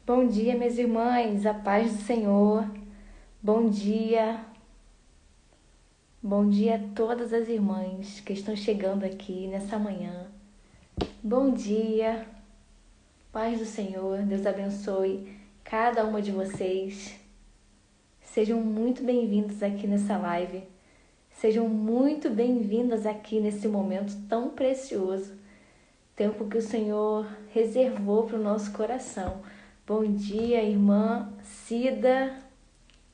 Bom dia, minhas irmãs, a paz do Senhor. Bom dia. Bom dia a todas as irmãs que estão chegando aqui nessa manhã. Bom dia. Paz do Senhor. Deus abençoe cada uma de vocês. Sejam muito bem-vindos aqui nessa live. Sejam muito bem-vindas aqui nesse momento tão precioso. Tempo que o Senhor reservou para o nosso coração. Bom dia, irmã Cida,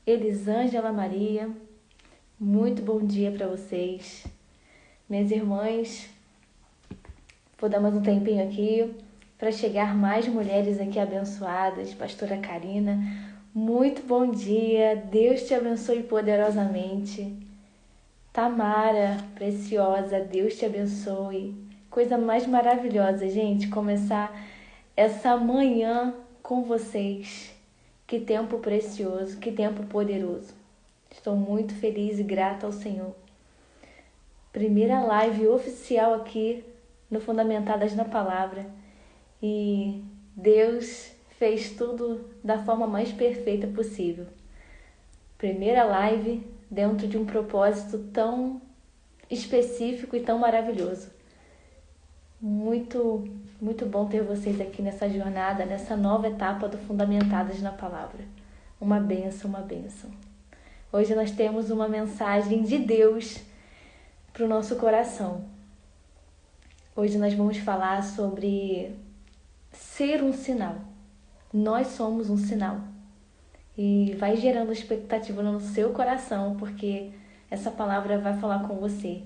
Elisângela Maria. Muito bom dia para vocês. Minhas irmãs, vou dar mais um tempinho aqui para chegar mais mulheres aqui abençoadas. Pastora Karina, muito bom dia. Deus te abençoe poderosamente. Tamara, preciosa, Deus te abençoe. Coisa mais maravilhosa, gente, começar essa manhã com vocês. Que tempo precioso, que tempo poderoso. Estou muito feliz e grata ao Senhor. Primeira live oficial aqui no Fundamentadas na Palavra. E Deus fez tudo da forma mais perfeita possível. Primeira live dentro de um propósito tão específico e tão maravilhoso. Muito, muito bom ter vocês aqui nessa jornada, nessa nova etapa do Fundamentadas na Palavra. Uma bênção, uma bênção. Hoje nós temos uma mensagem de Deus para o nosso coração. Hoje nós vamos falar sobre ser um sinal. Nós somos um sinal. E vai gerando expectativa no seu coração, porque essa palavra vai falar com você.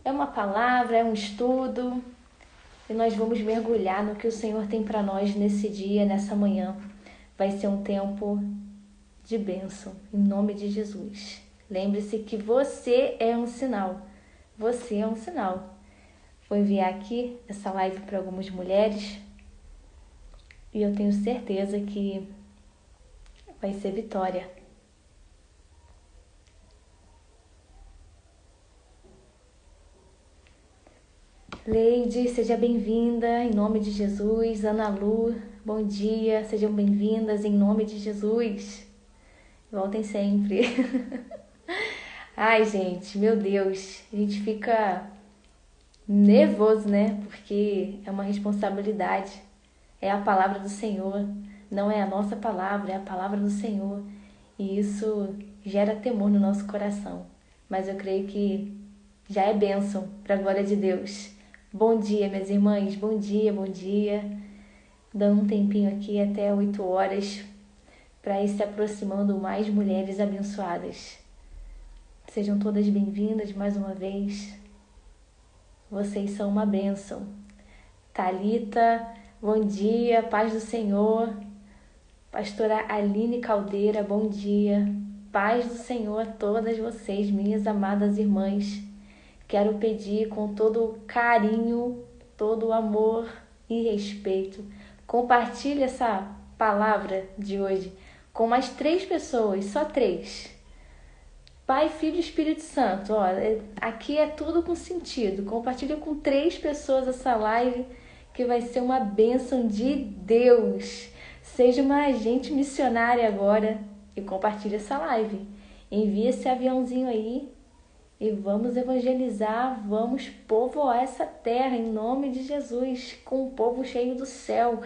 É uma palavra, é um estudo, e nós vamos mergulhar no que o Senhor tem para nós nesse dia, nessa manhã. Vai ser um tempo de bênção, em nome de Jesus. Lembre-se que você é um sinal. Você é um sinal. Vou enviar aqui essa live para algumas mulheres, e eu tenho certeza que vai ser vitória. Leide, seja bem-vinda em nome de Jesus. Ana Lu, bom dia, sejam bem-vindas em nome de Jesus. Voltem sempre. Ai, gente, meu Deus, a gente fica nervoso, né? Porque é uma responsabilidade. É a palavra do Senhor, não é a nossa palavra, é a palavra do Senhor. E isso gera temor no nosso coração. Mas eu creio que já é bênção para a glória de Deus. Bom dia, minhas irmãs, bom dia, bom dia. Dando um tempinho aqui até 8 horas para ir se aproximando mais mulheres abençoadas. Sejam todas bem-vindas mais uma vez. Vocês são uma bênção. Thalita, bom dia, paz do Senhor. Pastora Aline Caldeira, bom dia. Paz do Senhor a todas vocês, minhas amadas irmãs. Quero pedir com todo carinho, todo amor e respeito, compartilhe essa palavra de hoje com mais 3 pessoas, só 3. Pai, Filho e Espírito Santo, ó, aqui é tudo com sentido. Compartilha com 3 pessoas essa live que vai ser uma bênção de Deus. Seja uma agente missionária agora e compartilhe essa live. Envie esse aviãozinho aí. E vamos evangelizar, vamos povoar essa terra em nome de Jesus, com um povo cheio do céu,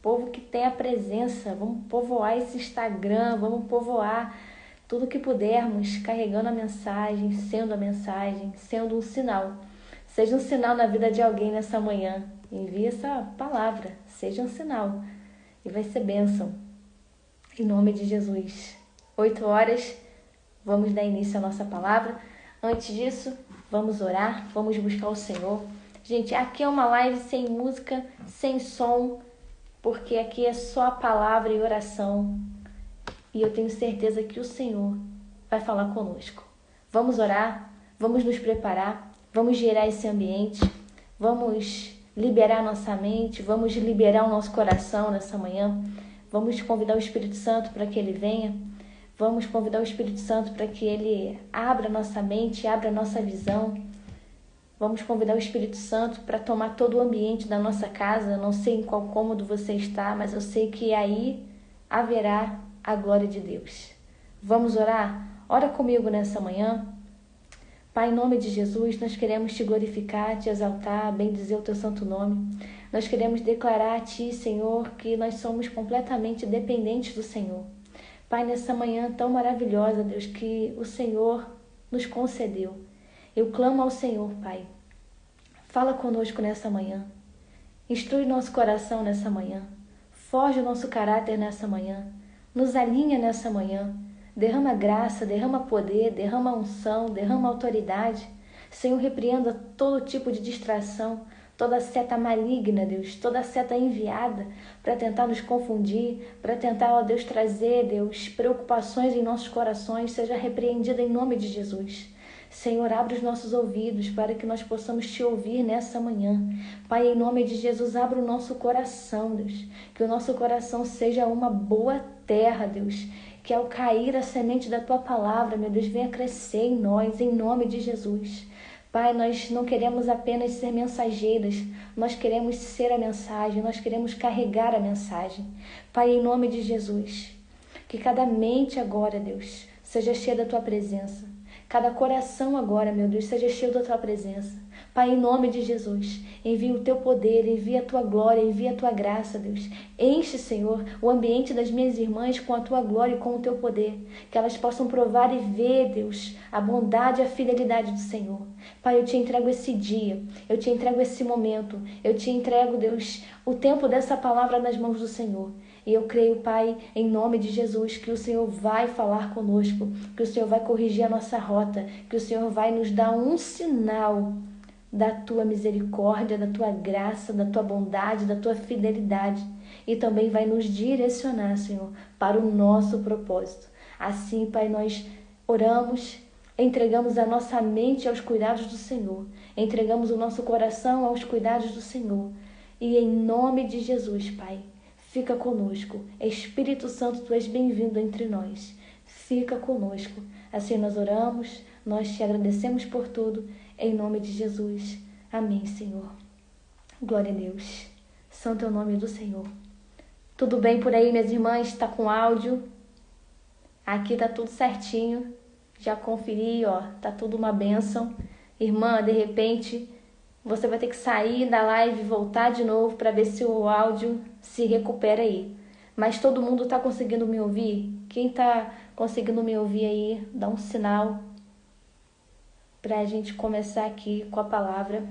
povo que tem a presença. Vamos povoar esse Instagram, vamos povoar tudo que pudermos, carregando a mensagem, sendo um sinal. Seja um sinal na vida de alguém nessa manhã. Envie essa palavra, seja um sinal. E vai ser bênção, em nome de Jesus. 8 horas, vamos dar início à nossa palavra. Antes disso, vamos orar, vamos buscar o Senhor. Gente, aqui é uma live sem música, sem som, porque aqui é só a palavra e oração. E eu tenho certeza que o Senhor vai falar conosco. Vamos orar, vamos nos preparar, vamos gerar esse ambiente, vamos liberar nossa mente, vamos liberar o nosso coração nessa manhã. Vamos convidar o Espírito Santo para que Ele venha. Vamos convidar o Espírito Santo para que Ele abra nossa mente, abra nossa visão. Vamos convidar o Espírito Santo para tomar todo o ambiente da nossa casa. Eu não sei em qual cômodo você está, mas eu sei que aí haverá a glória de Deus. Vamos orar? Ora comigo nessa manhã. Pai, em nome de Jesus, nós queremos te glorificar, te exaltar, bendizer o teu santo nome. Nós queremos declarar a ti, Senhor, que nós somos completamente dependentes do Senhor. Pai, nessa manhã tão maravilhosa, Deus, que o Senhor nos concedeu. Eu clamo ao Senhor, Pai. Fala conosco nessa manhã. Instrui nosso coração nessa manhã. Forge o nosso caráter nessa manhã. Nos alinha nessa manhã. Derrama graça, derrama poder, derrama unção, derrama autoridade. Senhor, repreenda todo tipo de distração, toda seta maligna, Deus, toda seta enviada para tentar nos confundir, para tentar, ó Deus, trazer, Deus, preocupações em nossos corações, seja repreendida em nome de Jesus. Senhor, abre os nossos ouvidos para que nós possamos te ouvir nessa manhã. Pai, em nome de Jesus, abre o nosso coração, Deus. Que o nosso coração seja uma boa terra, Deus. Que ao cair a semente da tua palavra, meu Deus, venha crescer em nós, em nome de Jesus. Pai, nós não queremos apenas ser mensageiras, nós queremos ser a mensagem, nós queremos carregar a mensagem. Pai, em nome de Jesus, que cada mente agora, Deus, seja cheia da tua presença. Cada coração agora, meu Deus, seja cheio da tua presença. Pai, em nome de Jesus, envia o teu poder, envia a tua glória, envia a tua graça, Deus. Enche, Senhor, o ambiente das minhas irmãs com a tua glória e com o teu poder. Que elas possam provar e ver, Deus, a bondade e a fidelidade do Senhor. Pai, eu te entrego esse dia, eu te entrego esse momento, eu te entrego, Deus, o tempo dessa palavra nas mãos do Senhor. E eu creio, Pai, em nome de Jesus, que o Senhor vai falar conosco, que o Senhor vai corrigir a nossa rota, que o Senhor vai nos dar um sinal da tua misericórdia, da tua graça, da tua bondade, da tua fidelidade. E também vai nos direcionar, Senhor, para o nosso propósito. Assim, Pai, nós oramos, entregamos a nossa mente aos cuidados do Senhor, entregamos o nosso coração aos cuidados do Senhor. E em nome de Jesus, Pai, fica conosco. Espírito Santo, tu és bem-vindo entre nós. Fica conosco. Assim nós oramos, nós te agradecemos por tudo. Em nome de Jesus. Amém, Senhor. Glória a Deus. Santo é o nome do Senhor. Tudo bem por aí, minhas irmãs? Está com áudio? Aqui tá tudo certinho. Já conferi, ó. Tá tudo uma bênção. Irmã, de repente, você vai ter que sair da live e voltar de novo para ver se o áudio se recupera aí. Mas todo mundo tá conseguindo me ouvir? Quem tá conseguindo me ouvir aí, dá um sinal para a gente começar aqui com a palavra,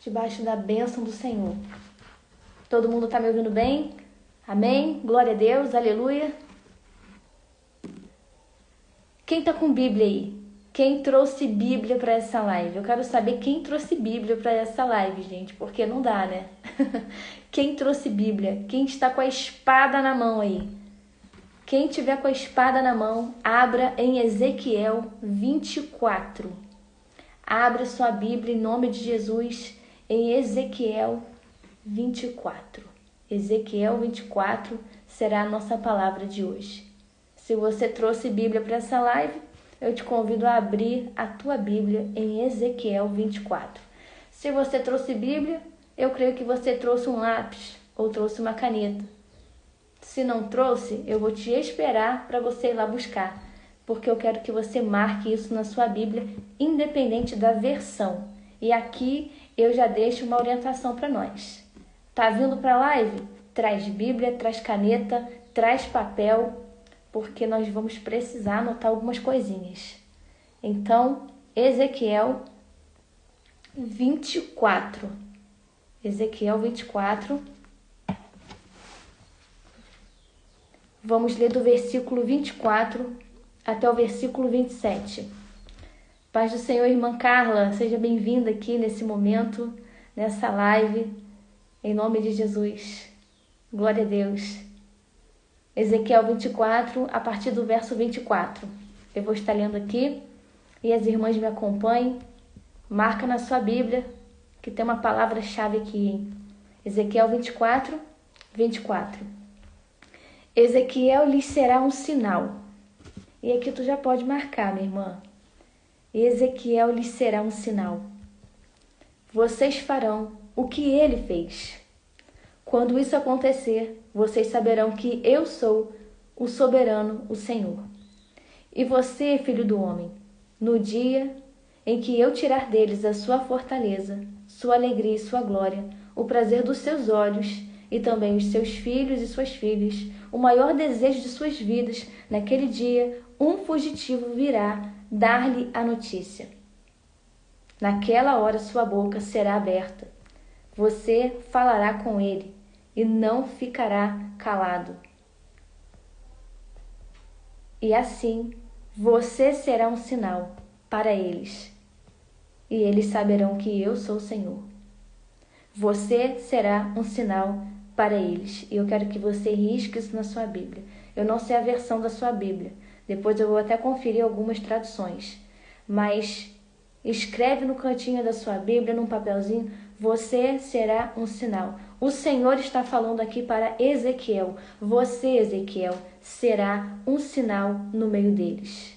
debaixo da bênção do Senhor. Todo mundo está me ouvindo bem? Amém? Glória a Deus, aleluia. Quem está com Bíblia aí? Quem trouxe Bíblia para essa live? Eu quero saber quem trouxe Bíblia para essa live, gente, porque não dá, né? Quem trouxe Bíblia? Quem está com a espada na mão aí? Quem tiver com a espada na mão, abra em Ezequiel 24. Abra sua Bíblia em nome de Jesus em Ezequiel 24. Ezequiel 24 será a nossa palavra de hoje. Se você trouxe Bíblia para essa live, eu te convido a abrir a tua Bíblia em Ezequiel 24. Se você trouxe Bíblia, eu creio que você trouxe um lápis ou trouxe uma caneta. Se não trouxe, eu vou te esperar para você ir lá buscar, porque eu quero que você marque isso na sua Bíblia, independente da versão. E aqui eu já deixo uma orientação para nós. Tá vindo para a live? Traz Bíblia, traz caneta, traz papel, porque nós vamos precisar anotar algumas coisinhas. Então, Ezequiel 24. Ezequiel 24. Vamos ler do versículo 24 até o versículo 27. Paz do Senhor, irmã Carla, seja bem-vinda aqui nesse momento, nessa live, em nome de Jesus. Glória a Deus. Ezequiel 24, a partir do verso 24. Eu vou estar lendo aqui e as irmãs me acompanhem. Marca na sua Bíblia que tem uma palavra-chave aqui, hein? Ezequiel 24, 24. Ezequiel lhes será um sinal. E aqui tu já pode marcar, minha irmã. Ezequiel lhes será um sinal. Vocês farão o que ele fez. Quando isso acontecer, vocês saberão que eu sou o soberano, o Senhor. E você, filho do homem, no dia em que eu tirar deles a sua fortaleza, sua alegria e sua glória, o prazer dos seus olhos e também os seus filhos e suas filhas, o maior desejo de suas vidas, naquele dia, um fugitivo virá dar-lhe a notícia. Naquela hora sua boca será aberta. Você falará com ele e não ficará calado. E assim você será um sinal para eles, e eles saberão que eu sou o Senhor. Você será um sinal para eles. E eu quero que você risque isso na sua Bíblia. Eu não sei a versão da sua Bíblia. Depois eu vou até conferir algumas traduções. Mas escreve no cantinho da sua Bíblia, num papelzinho, você será um sinal. O Senhor está falando aqui para Ezequiel. Você, Ezequiel, será um sinal no meio deles.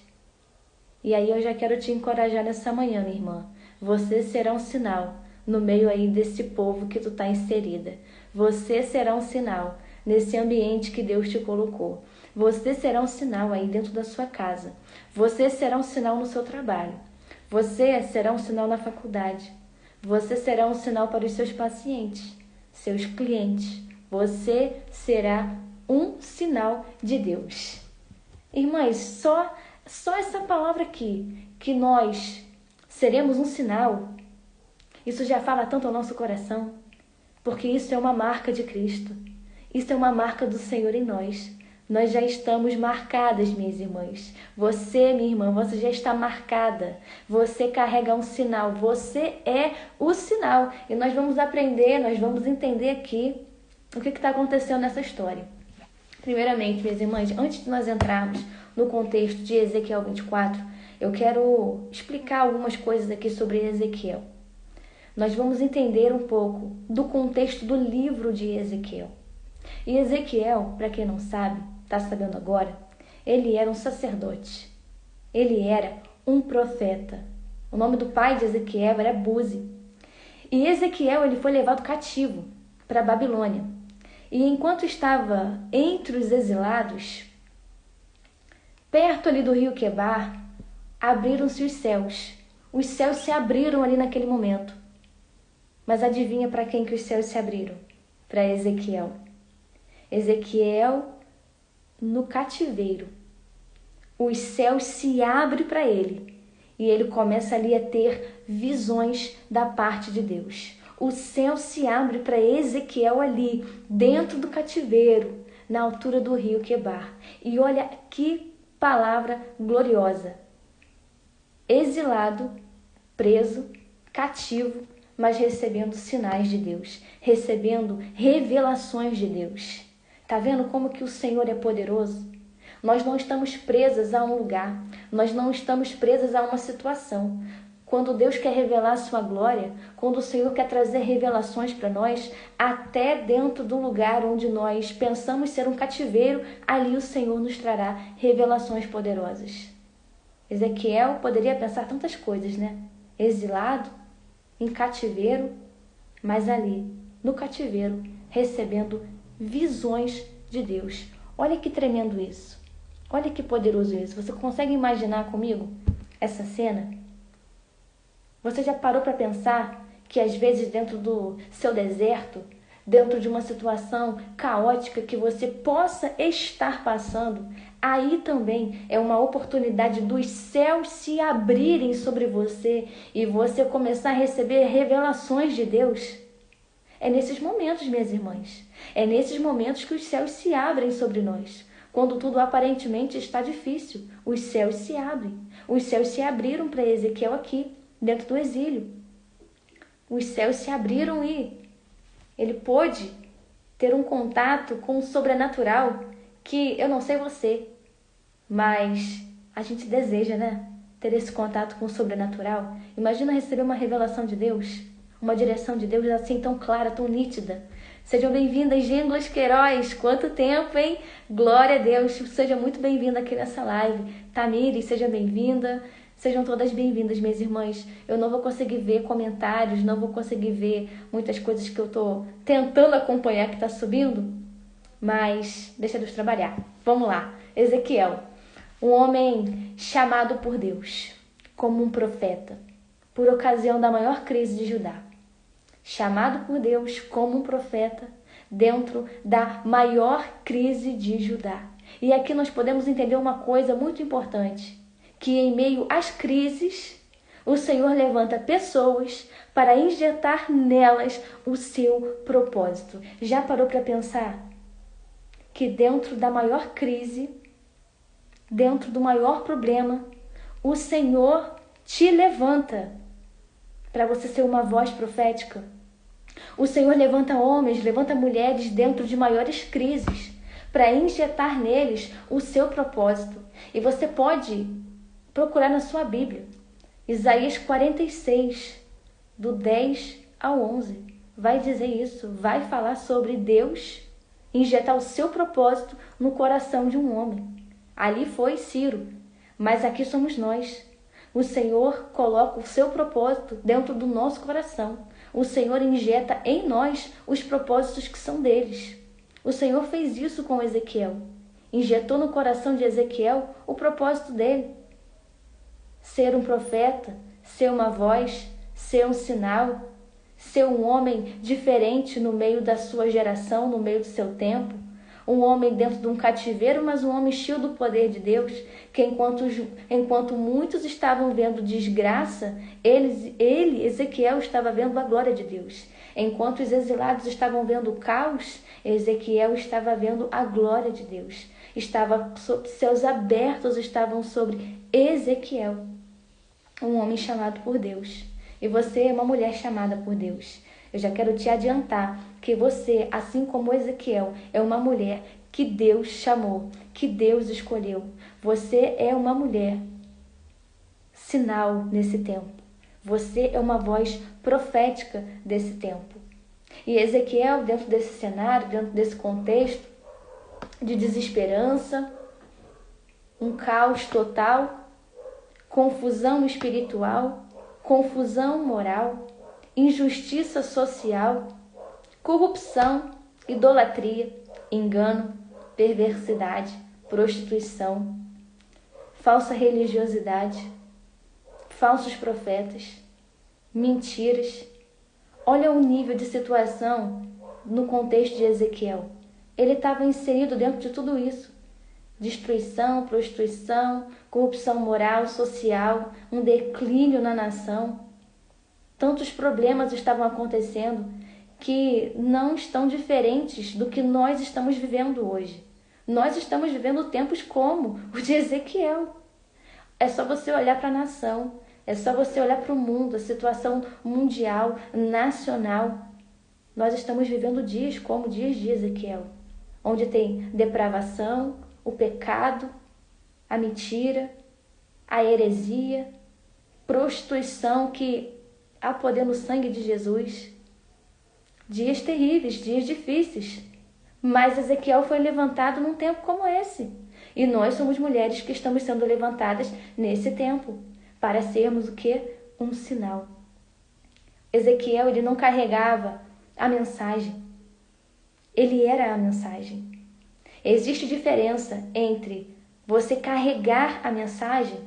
E aí eu já quero te encorajar nessa manhã, minha irmã. Você será um sinal no meio aí desse povo que tu está inserida. Você será um sinal nesse ambiente que Deus te colocou. Você será um sinal aí dentro da sua casa. Você será um sinal no seu trabalho. Você será um sinal na faculdade. Você será um sinal para os seus pacientes, seus clientes. Você será um sinal de Deus. Irmãs, só essa palavra aqui, que nós seremos um sinal, isso já fala tanto ao nosso coração, porque isso é uma marca de Cristo. Isso é uma marca do Senhor em nós. Nós já estamos marcadas, minhas irmãs. Você, minha irmã, você já está marcada. Você carrega um sinal. Você é o sinal. E nós vamos aprender, nós vamos entender aqui o que está acontecendo nessa história. Primeiramente, minhas irmãs, antes de nós entrarmos no contexto de Ezequiel 24, eu quero explicar algumas coisas aqui sobre Ezequiel. Nós vamos entender um pouco do contexto do livro de Ezequiel. E Ezequiel, para quem não sabe, está sabendo agora, ele era um sacerdote. Ele era um profeta. O nome do pai de Ezequiel era Buzi. E Ezequiel ele foi levado cativo para a Babilônia. E enquanto estava entre os exilados, perto ali do rio Quebar, abriram-se os céus. Os céus se abriram ali naquele momento. Mas adivinha para quem que os céus se abriram? Para Ezequiel. Ezequiel no cativeiro. Os céus se abrem para ele. E ele começa ali a ter visões da parte de Deus. O céu se abre para Ezequiel ali, dentro do cativeiro, na altura do rio Quebar. E olha que palavra gloriosa. Exilado, preso, cativo, mas recebendo sinais de Deus, recebendo revelações de Deus. Tá vendo como que o Senhor é poderoso? Nós não estamos presas a um lugar, nós não estamos presas a uma situação. Quando Deus quer revelar a sua glória, quando o Senhor quer trazer revelações para nós, até dentro do lugar onde nós pensamos ser um cativeiro, ali o Senhor nos trará revelações poderosas. Ezequiel poderia pensar tantas coisas, né? Exilado, em cativeiro, mas ali, no cativeiro, recebendo visões de Deus. Olha que tremendo isso. Olha que poderoso isso. Você consegue imaginar comigo essa cena? Você já parou para pensar que às vezes dentro do seu deserto, dentro de uma situação caótica que você possa estar passando, aí também é uma oportunidade dos céus se abrirem sobre você e você começar a receber revelações de Deus? É nesses momentos, minhas irmãs, é nesses momentos que os céus se abrem sobre nós. Quando tudo aparentemente está difícil, os céus se abrem. Os céus se abriram para Ezequiel aqui, dentro do exílio. Os céus se abriram e ele pôde ter um contato com o sobrenatural que, eu não sei você, mas a gente deseja, né? Ter esse contato com o sobrenatural. Imagina receber uma revelação de Deus, uma direção de Deus assim tão clara, tão nítida. Sejam bem-vindas, Genglas Queiroz. Quanto tempo, hein? Glória a Deus. Seja muito bem-vinda aqui nessa live. Tamires, seja bem-vinda. Sejam todas bem-vindas, minhas irmãs. Eu não vou conseguir ver comentários, não vou conseguir ver muitas coisas que eu tô tentando acompanhar que tá subindo, mas deixa Deus trabalhar. Vamos lá. Ezequiel, um homem chamado por Deus como um profeta, por ocasião da maior crise de Judá. Chamado por Deus como um profeta dentro da maior crise de Judá. E aqui nós podemos entender uma coisa muito importante, que em meio às crises, o Senhor levanta pessoas para injetar nelas o seu propósito. Já parou para pensar que dentro da maior crise, dentro do maior problema, o Senhor te levanta para você ser uma voz profética? O Senhor levanta homens, levanta mulheres dentro de maiores crises para injetar neles o seu propósito. E você pode procurar na sua Bíblia, Isaías 46, do 10 ao 11. Vai dizer isso, vai falar sobre Deus injetar o seu propósito no coração de um homem. Ali foi Ciro, mas aqui somos nós. O Senhor coloca o seu propósito dentro do nosso coração. O Senhor injeta em nós os propósitos que são deles. O Senhor fez isso com Ezequiel. Injetou no coração de Ezequiel o propósito dele. Ser um profeta, ser uma voz, ser um sinal, ser um homem diferente no meio da sua geração, no meio do seu tempo. Um homem dentro de um cativeiro, mas um homem cheio do poder de Deus, que enquanto muitos estavam vendo desgraça, Ezequiel, estava vendo a glória de Deus. Enquanto os exilados estavam vendo o caos, Ezequiel estava vendo a glória de Deus. Céus abertos estavam sobre Ezequiel, um homem chamado por Deus. E você é uma mulher chamada por Deus. Eu já quero te adiantar que você, assim como Ezequiel, é uma mulher que Deus chamou, que Deus escolheu. Você é uma mulher sinal nesse tempo. Você é uma voz profética desse tempo. E Ezequiel, dentro desse cenário, dentro desse contexto de desesperança, um caos total, confusão espiritual, confusão moral, injustiça social, corrupção, idolatria, engano, perversidade, prostituição, falsa religiosidade, falsos profetas, mentiras. Olha o nível de situação no contexto de Ezequiel. Ele estava inserido dentro de tudo isso. Destruição, prostituição, corrupção moral, social, um declínio na nação. Tantos problemas estavam acontecendo que não estão diferentes do que nós estamos vivendo hoje. Nós estamos vivendo tempos como o de Ezequiel. É só você olhar para a nação, é só você olhar para o mundo, a situação mundial, nacional. Nós estamos vivendo dias como dias de Ezequiel, onde tem depravação, o pecado, a mentira, a heresia, prostituição que há poder no sangue de Jesus. Dias terríveis, dias difíceis. Mas Ezequiel foi levantado num tempo como esse. E nós somos mulheres que estamos sendo levantadas nesse tempo, para sermos o quê? Um sinal. Ezequiel, ele não carregava a mensagem. Ele era a mensagem. Existe diferença entre você carregar a mensagem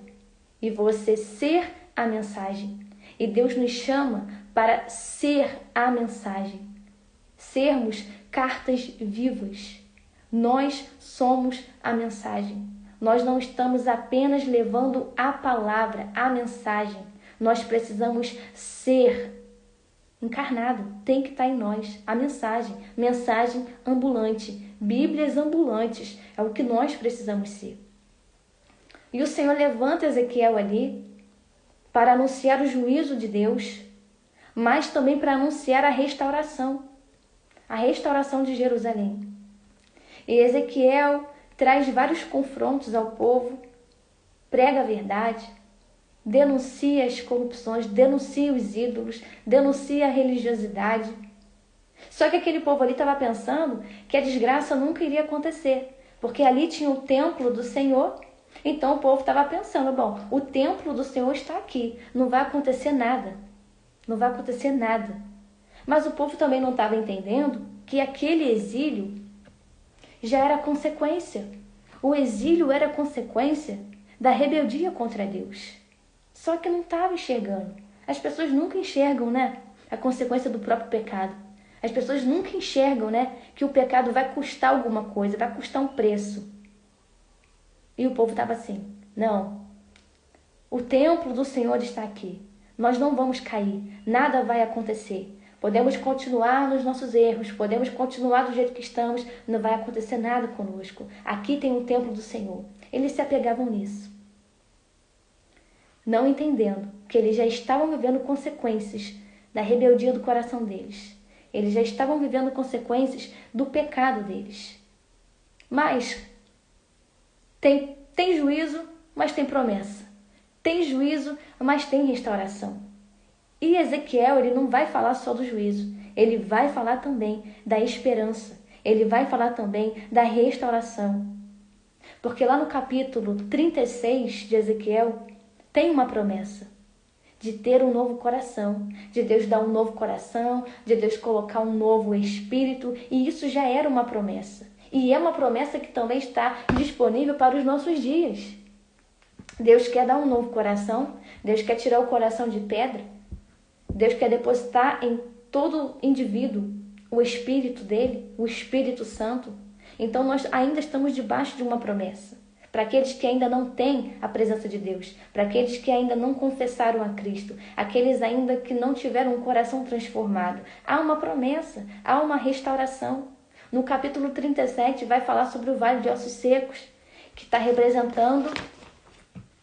e você ser a mensagem. E Deus nos chama para ser a mensagem. Sermos cartas vivas. Nós somos a mensagem. Nós não estamos apenas levando a palavra, a mensagem. Nós precisamos ser encarnado. Tem que estar em nós a mensagem. Mensagem ambulante. Bíblias ambulantes. É o que nós precisamos ser. E o Senhor levanta Ezequiel ali para anunciar o juízo de Deus, mas também para anunciar a restauração de Jerusalém. E Ezequiel traz vários confrontos ao povo, prega a verdade, denuncia as corrupções, denuncia os ídolos, denuncia a religiosidade. Só que aquele povo ali estava pensando que a desgraça nunca iria acontecer, porque ali tinha o templo do Senhor Então o povo estava pensando, bom, o templo do Senhor está aqui, não vai acontecer nada, não vai acontecer nada. Mas o povo também não estava entendendo que aquele exílio já era consequência. O exílio era consequência da rebeldia contra Deus. Só que não estava enxergando. As pessoas nunca enxergam, né, a consequência do próprio pecado. As pessoas nunca enxergam, né, que o pecado vai custar alguma coisa, vai custar um preço. E o povo estava assim, não, o templo do Senhor está aqui. Nós não vamos cair, nada vai acontecer. Podemos continuar nos nossos erros, podemos continuar do jeito que estamos, não vai acontecer nada conosco. Aqui tem o templo do Senhor. Eles se apegavam nisso, não entendendo que eles já estavam vivendo consequências da rebeldia do coração deles. Eles já estavam vivendo consequências do pecado deles. Mas tem juízo, mas tem promessa. Tem juízo, mas tem restauração. E Ezequiel, ele não vai falar só do juízo, ele vai falar também da esperança, ele vai falar também da restauração. Porque lá no capítulo 36 de Ezequiel, tem uma promessa de ter um novo coração, de Deus dar um novo coração, de Deus colocar um novo espírito, e isso já era uma promessa. E é uma promessa que também está disponível para os nossos dias. Deus quer dar um novo coração, Deus quer tirar o coração de pedra, Deus quer depositar em todo indivíduo o Espírito dele, o Espírito Santo. Então nós ainda estamos debaixo de uma promessa. Para aqueles que ainda não têm a presença de Deus, para aqueles que ainda não confessaram a Cristo, aqueles ainda que não tiveram um coração transformado, há uma promessa, há uma restauração. No capítulo 37 vai falar sobre o vale de ossos secos, que está representando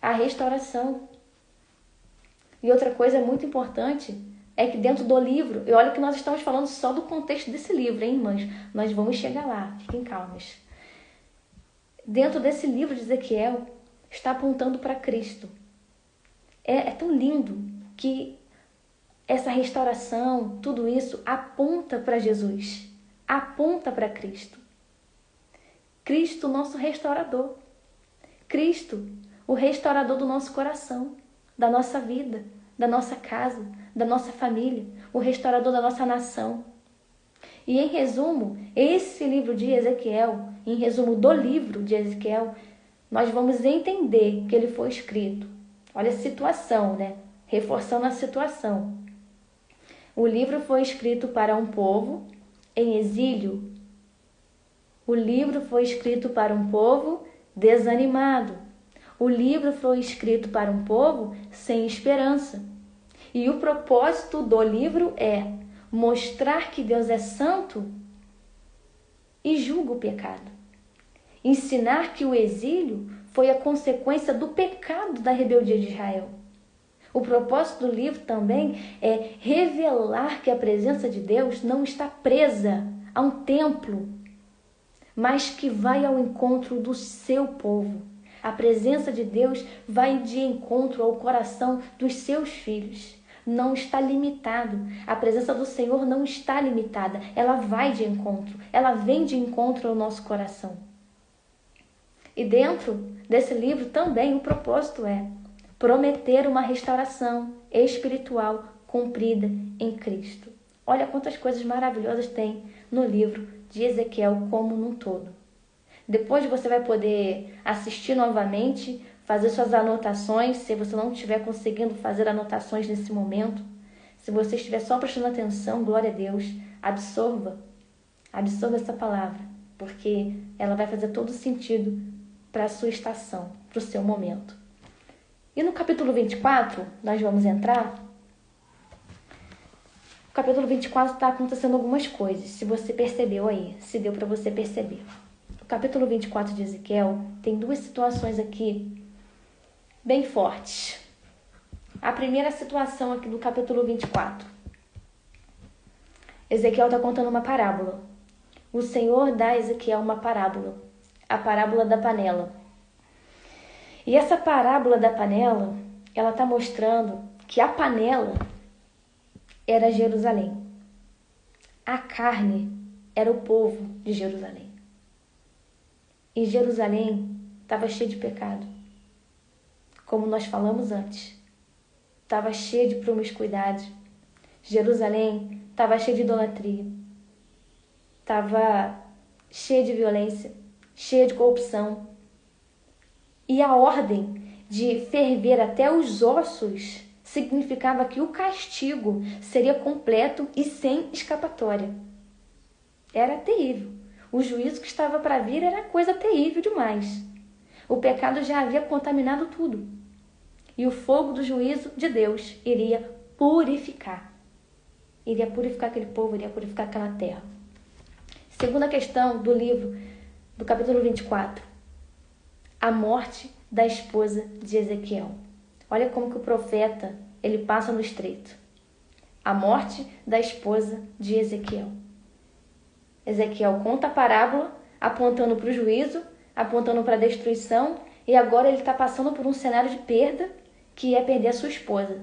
a restauração. E outra coisa muito importante é que dentro do livro, e olha que nós estamos falando só do contexto desse livro, hein, irmãs? Nós vamos chegar lá, fiquem calmas. Dentro desse livro de Ezequiel, está apontando para Cristo. É tão lindo que essa restauração, tudo isso, aponta para Jesus, aponta para Cristo. Cristo, nosso restaurador. Cristo, o restaurador do nosso coração, da nossa vida, da nossa casa, da nossa família, o restaurador da nossa nação. E em resumo, esse livro de Ezequiel, em resumo do livro de Ezequiel, nós vamos entender que ele foi escrito. Olha a situação, né? Reforçando a situação. O livro foi escrito para um povo em exílio. O livro foi escrito para um povo desanimado. O livro foi escrito para um povo sem esperança. E o propósito do livro é mostrar que Deus é santo e julga o pecado. Ensinar que o exílio foi a consequência do pecado da rebeldia de Israel. O propósito do livro também é revelar que a presença de Deus não está presa a um templo, mas que vai ao encontro do seu povo. A presença de Deus vai de encontro ao coração dos seus filhos. Não está limitado. A presença do Senhor não está limitada. Ela vai de encontro. Ela vem de encontro ao nosso coração. E dentro desse livro também o propósito é prometer uma restauração espiritual cumprida em Cristo. Olha quantas coisas maravilhosas tem no livro de Ezequiel como num todo. Depois você vai poder assistir novamente, fazer suas anotações, se você não estiver conseguindo fazer anotações nesse momento. Se você estiver só prestando atenção, glória a Deus, absorva essa palavra, porque ela vai fazer todo sentido para a sua estação, para o seu momento. E no capítulo 24, nós vamos entrar. No capítulo 24 está acontecendo algumas coisas, se você percebeu aí, se deu para você perceber. No capítulo 24 de Ezequiel, tem duas situações aqui bem fortes. A primeira situação aqui do capítulo 24. Ezequiel está contando uma parábola. O Senhor dá a Ezequiel uma parábola. A parábola da panela. E essa parábola da panela, ela está mostrando que a panela era Jerusalém. A carne era o povo de Jerusalém. E Jerusalém estava cheio de pecado. como nós falamos antes, estava cheia de promiscuidade. Jerusalém estava cheia de idolatria. Estava cheia de violência, cheia de corrupção. E a ordem de ferver até os ossos significava que o castigo seria completo e sem escapatória. Era terrível. O juízo que estava para vir era coisa terrível demais. O pecado já havia contaminado tudo. E o fogo do juízo de Deus iria purificar. Iria purificar aquele povo, iria purificar aquela terra. Segunda questão do livro, do capítulo 24. A morte da esposa de Ezequiel. Olha como que o profeta, ele passa no estreito. A morte da esposa de Ezequiel. Ezequiel conta a parábola, apontando para o juízo, apontando para a destruição, e agora ele está passando por um cenário de perda, que é perder a sua esposa.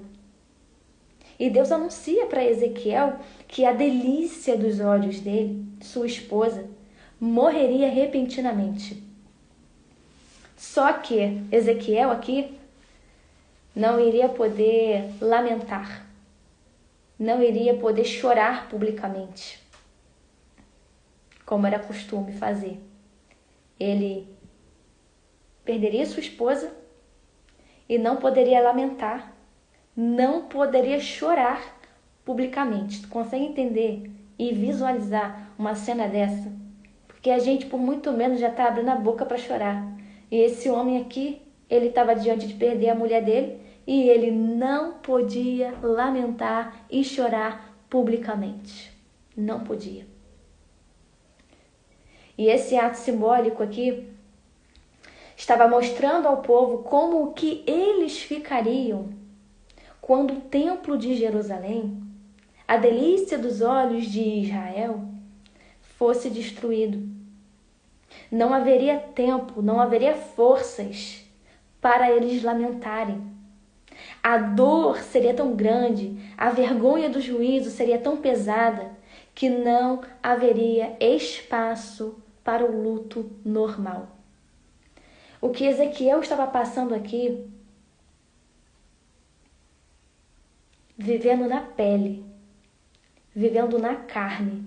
E Deus anuncia para Ezequiel que a delícia dos olhos dele, sua esposa, morreria repentinamente. Só que Ezequiel aqui não iria poder lamentar, não iria poder chorar publicamente, como era costume fazer. Ele perderia sua esposa e não poderia lamentar, não poderia chorar publicamente. Tu consegue entender e visualizar uma cena dessa? Porque a gente, por muito menos, já está abrindo a boca para chorar. E esse homem aqui, ele estava diante de perder a mulher dele e ele não podia lamentar e chorar publicamente. Não podia. E esse ato simbólico aqui estava mostrando ao povo como que eles ficariam quando o templo de Jerusalém, a delícia dos olhos de Israel, fosse destruído. Não haveria tempo, não haveria forças para eles lamentarem. A dor seria tão grande, a vergonha do juízo seria tão pesada, que não haveria espaço para o luto normal. O que Ezequiel estava passando aqui, vivendo na pele, vivendo na carne,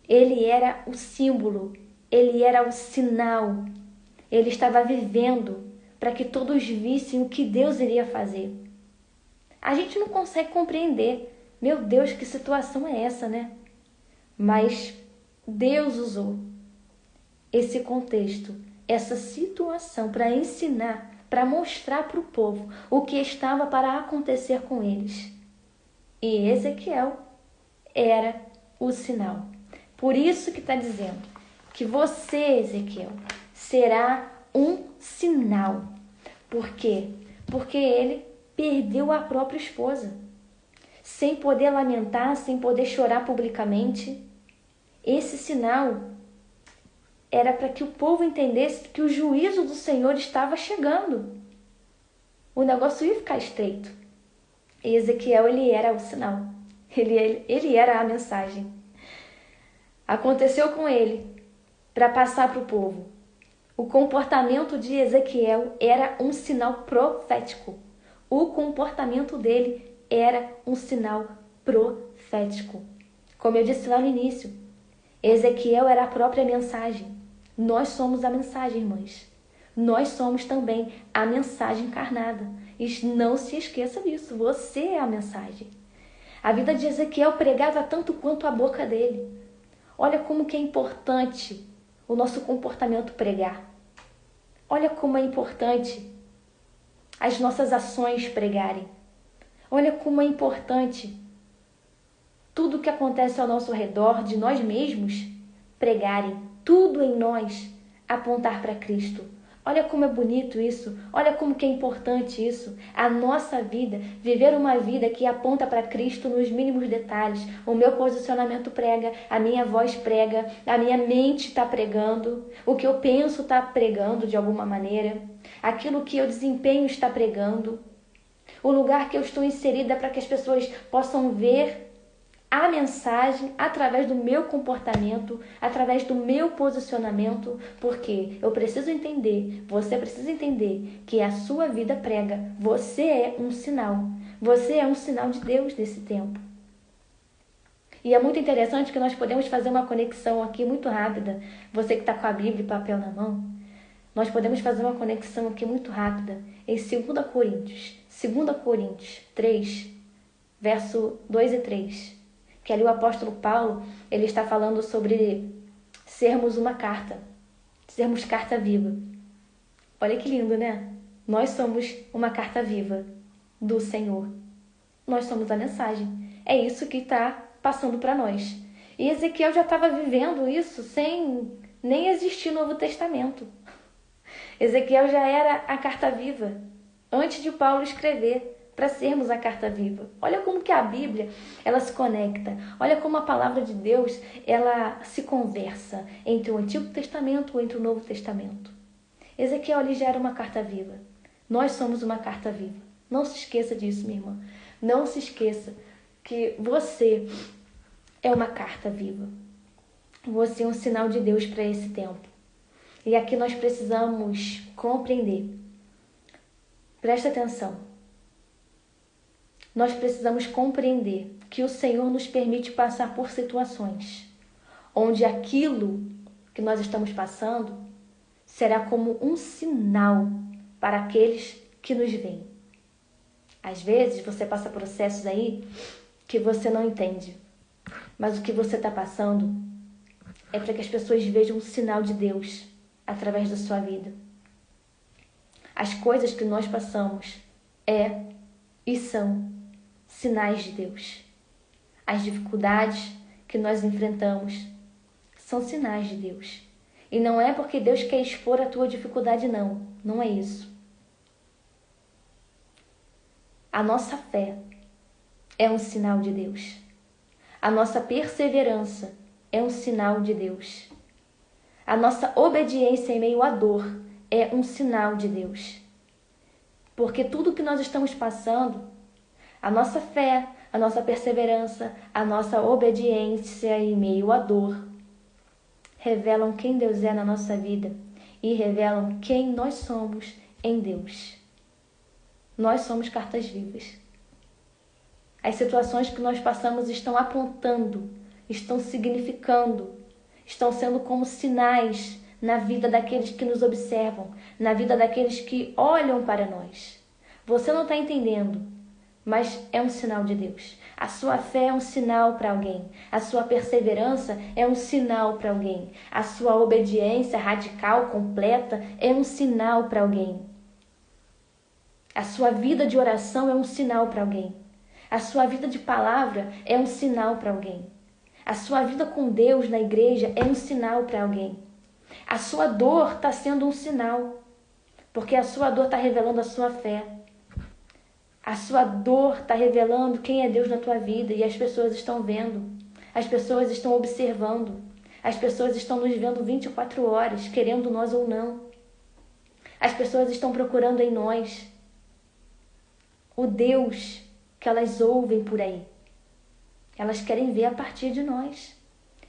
ele era o símbolo, ele era o sinal, ele estava vivendo para que todos vissem o que Deus iria fazer. A gente não consegue compreender, meu Deus, que situação é essa, né? Mas Deus usou esse contexto, essa situação para ensinar, para mostrar para o povo o que estava para acontecer com eles. E Ezequiel era o sinal. Por isso que está dizendo que você, Ezequiel, será um sinal. Por quê? Porque ele perdeu a própria esposa. Sem poder lamentar, sem poder chorar publicamente. Esse sinal era para que o povo entendesse que o juízo do Senhor estava chegando. O negócio ia ficar estreito. E Ezequiel, ele era o sinal. Ele era a mensagem. Aconteceu com ele para passar para o povo. O comportamento de Ezequiel era um sinal profético. O comportamento dele era um sinal profético. Como eu disse lá no início, Ezequiel era a própria mensagem. Nós somos a mensagem, irmãs. Nós somos também a mensagem encarnada. E não se esqueça disso, você é a mensagem. A vida de Ezequiel pregava tanto quanto a boca dele. Olha como que é importante o nosso comportamento pregar. Olha como é importante as nossas ações pregarem. Olha como é importante tudo que acontece ao nosso redor, de nós mesmos, pregarem. Tudo em nós apontar para Cristo. Olha como é bonito isso. Olha como que é importante isso. A nossa vida, viver uma vida que aponta para Cristo nos mínimos detalhes. O meu posicionamento prega, a minha voz prega, a minha mente está pregando, o que eu penso está pregando de alguma maneira, aquilo que eu desempenho está pregando, o lugar que eu estou inserida para que as pessoas possam ver a mensagem através do meu comportamento, através do meu posicionamento, porque eu preciso entender, você precisa entender que a sua vida prega. Você é um sinal. Você é um sinal de Deus nesse tempo. E é muito interessante que nós podemos fazer uma conexão aqui muito rápida. Você que está com a Bíblia e papel na mão, nós podemos fazer uma conexão aqui muito rápida em 2 Coríntios 3, verso 2 e 3. Que ali o apóstolo Paulo, ele está falando sobre sermos uma carta, sermos carta viva. Olha que lindo, né? Nós somos uma carta viva do Senhor. Nós somos a mensagem. É isso que está passando para nós. E Ezequiel já estava vivendo isso sem nem existir Novo Testamento. Ezequiel já era a carta viva, antes de Paulo escrever, para sermos a carta viva. Olha como que a Bíblia, ela se conecta. Olha como a palavra de Deus, ela se conversa entre o Antigo Testamento e entre o Novo Testamento. Ezequiel ali já era uma carta viva. Nós somos uma carta viva. Não se esqueça disso, minha irmã. Não se esqueça que você é uma carta viva. Você é um sinal de Deus para esse tempo. E aqui nós precisamos compreender. Presta atenção. Nós precisamos compreender que o Senhor nos permite passar por situações onde aquilo que nós estamos passando será como um sinal para aqueles que nos veem. Às vezes você passa processos aí que você não entende, mas o que você está passando é para que as pessoas vejam um sinal de Deus através da sua vida. As coisas que nós passamos e são sinais de Deus. As dificuldades que nós enfrentamos são sinais de Deus. E não é porque Deus quer expor a tua dificuldade, não. Não é isso. A nossa fé é um sinal de Deus. A nossa perseverança é um sinal de Deus. A nossa obediência em meio à dor é um sinal de Deus. Porque tudo que nós estamos passando, a nossa fé, a nossa perseverança, a nossa obediência em meio à dor, revelam quem Deus é na nossa vida e revelam quem nós somos em Deus. Nós somos cartas vivas. As situações que nós passamos estão apontando, estão significando, estão sendo como sinais na vida daqueles que nos observam, na vida daqueles que olham para nós. Você não está entendendo, mas é um sinal de Deus. A sua fé é um sinal para alguém. A sua perseverança é um sinal para alguém. A sua obediência radical, completa, é um sinal para alguém. A sua vida de oração é um sinal para alguém. A sua vida de palavra é um sinal para alguém. A sua vida com Deus na igreja é um sinal para alguém. A sua dor está sendo um sinal, porque a sua dor está revelando a sua fé. A sua dor está revelando quem é Deus na tua vida e as pessoas estão vendo. As pessoas estão observando. As pessoas estão nos vendo 24 horas, querendo nós ou não. As pessoas estão procurando em nós o Deus que elas ouvem por aí. Elas querem ver a partir de nós.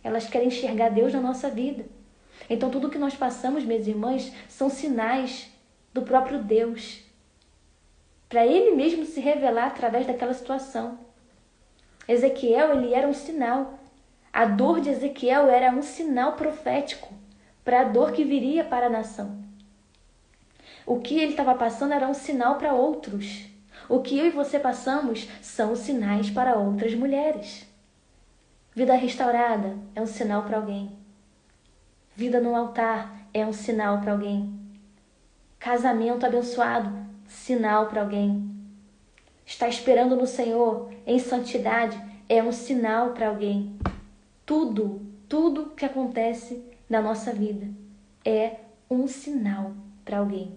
Elas querem enxergar Deus na nossa vida. Então tudo que nós passamos, minhas irmãs, são sinais do próprio Deus, para Ele mesmo se revelar através daquela situação. Ezequiel, ele era um sinal. A dor de Ezequiel era um sinal profético para a dor que viria para a nação. O que ele estava passando era um sinal para outros. O que eu e você passamos são sinais para outras mulheres. Vida restaurada é um sinal para alguém. Vida no altar é um sinal para alguém. Casamento abençoado, sinal para alguém. Estar esperando no Senhor em santidade é um sinal para alguém. Tudo que acontece na nossa vida é um sinal para alguém.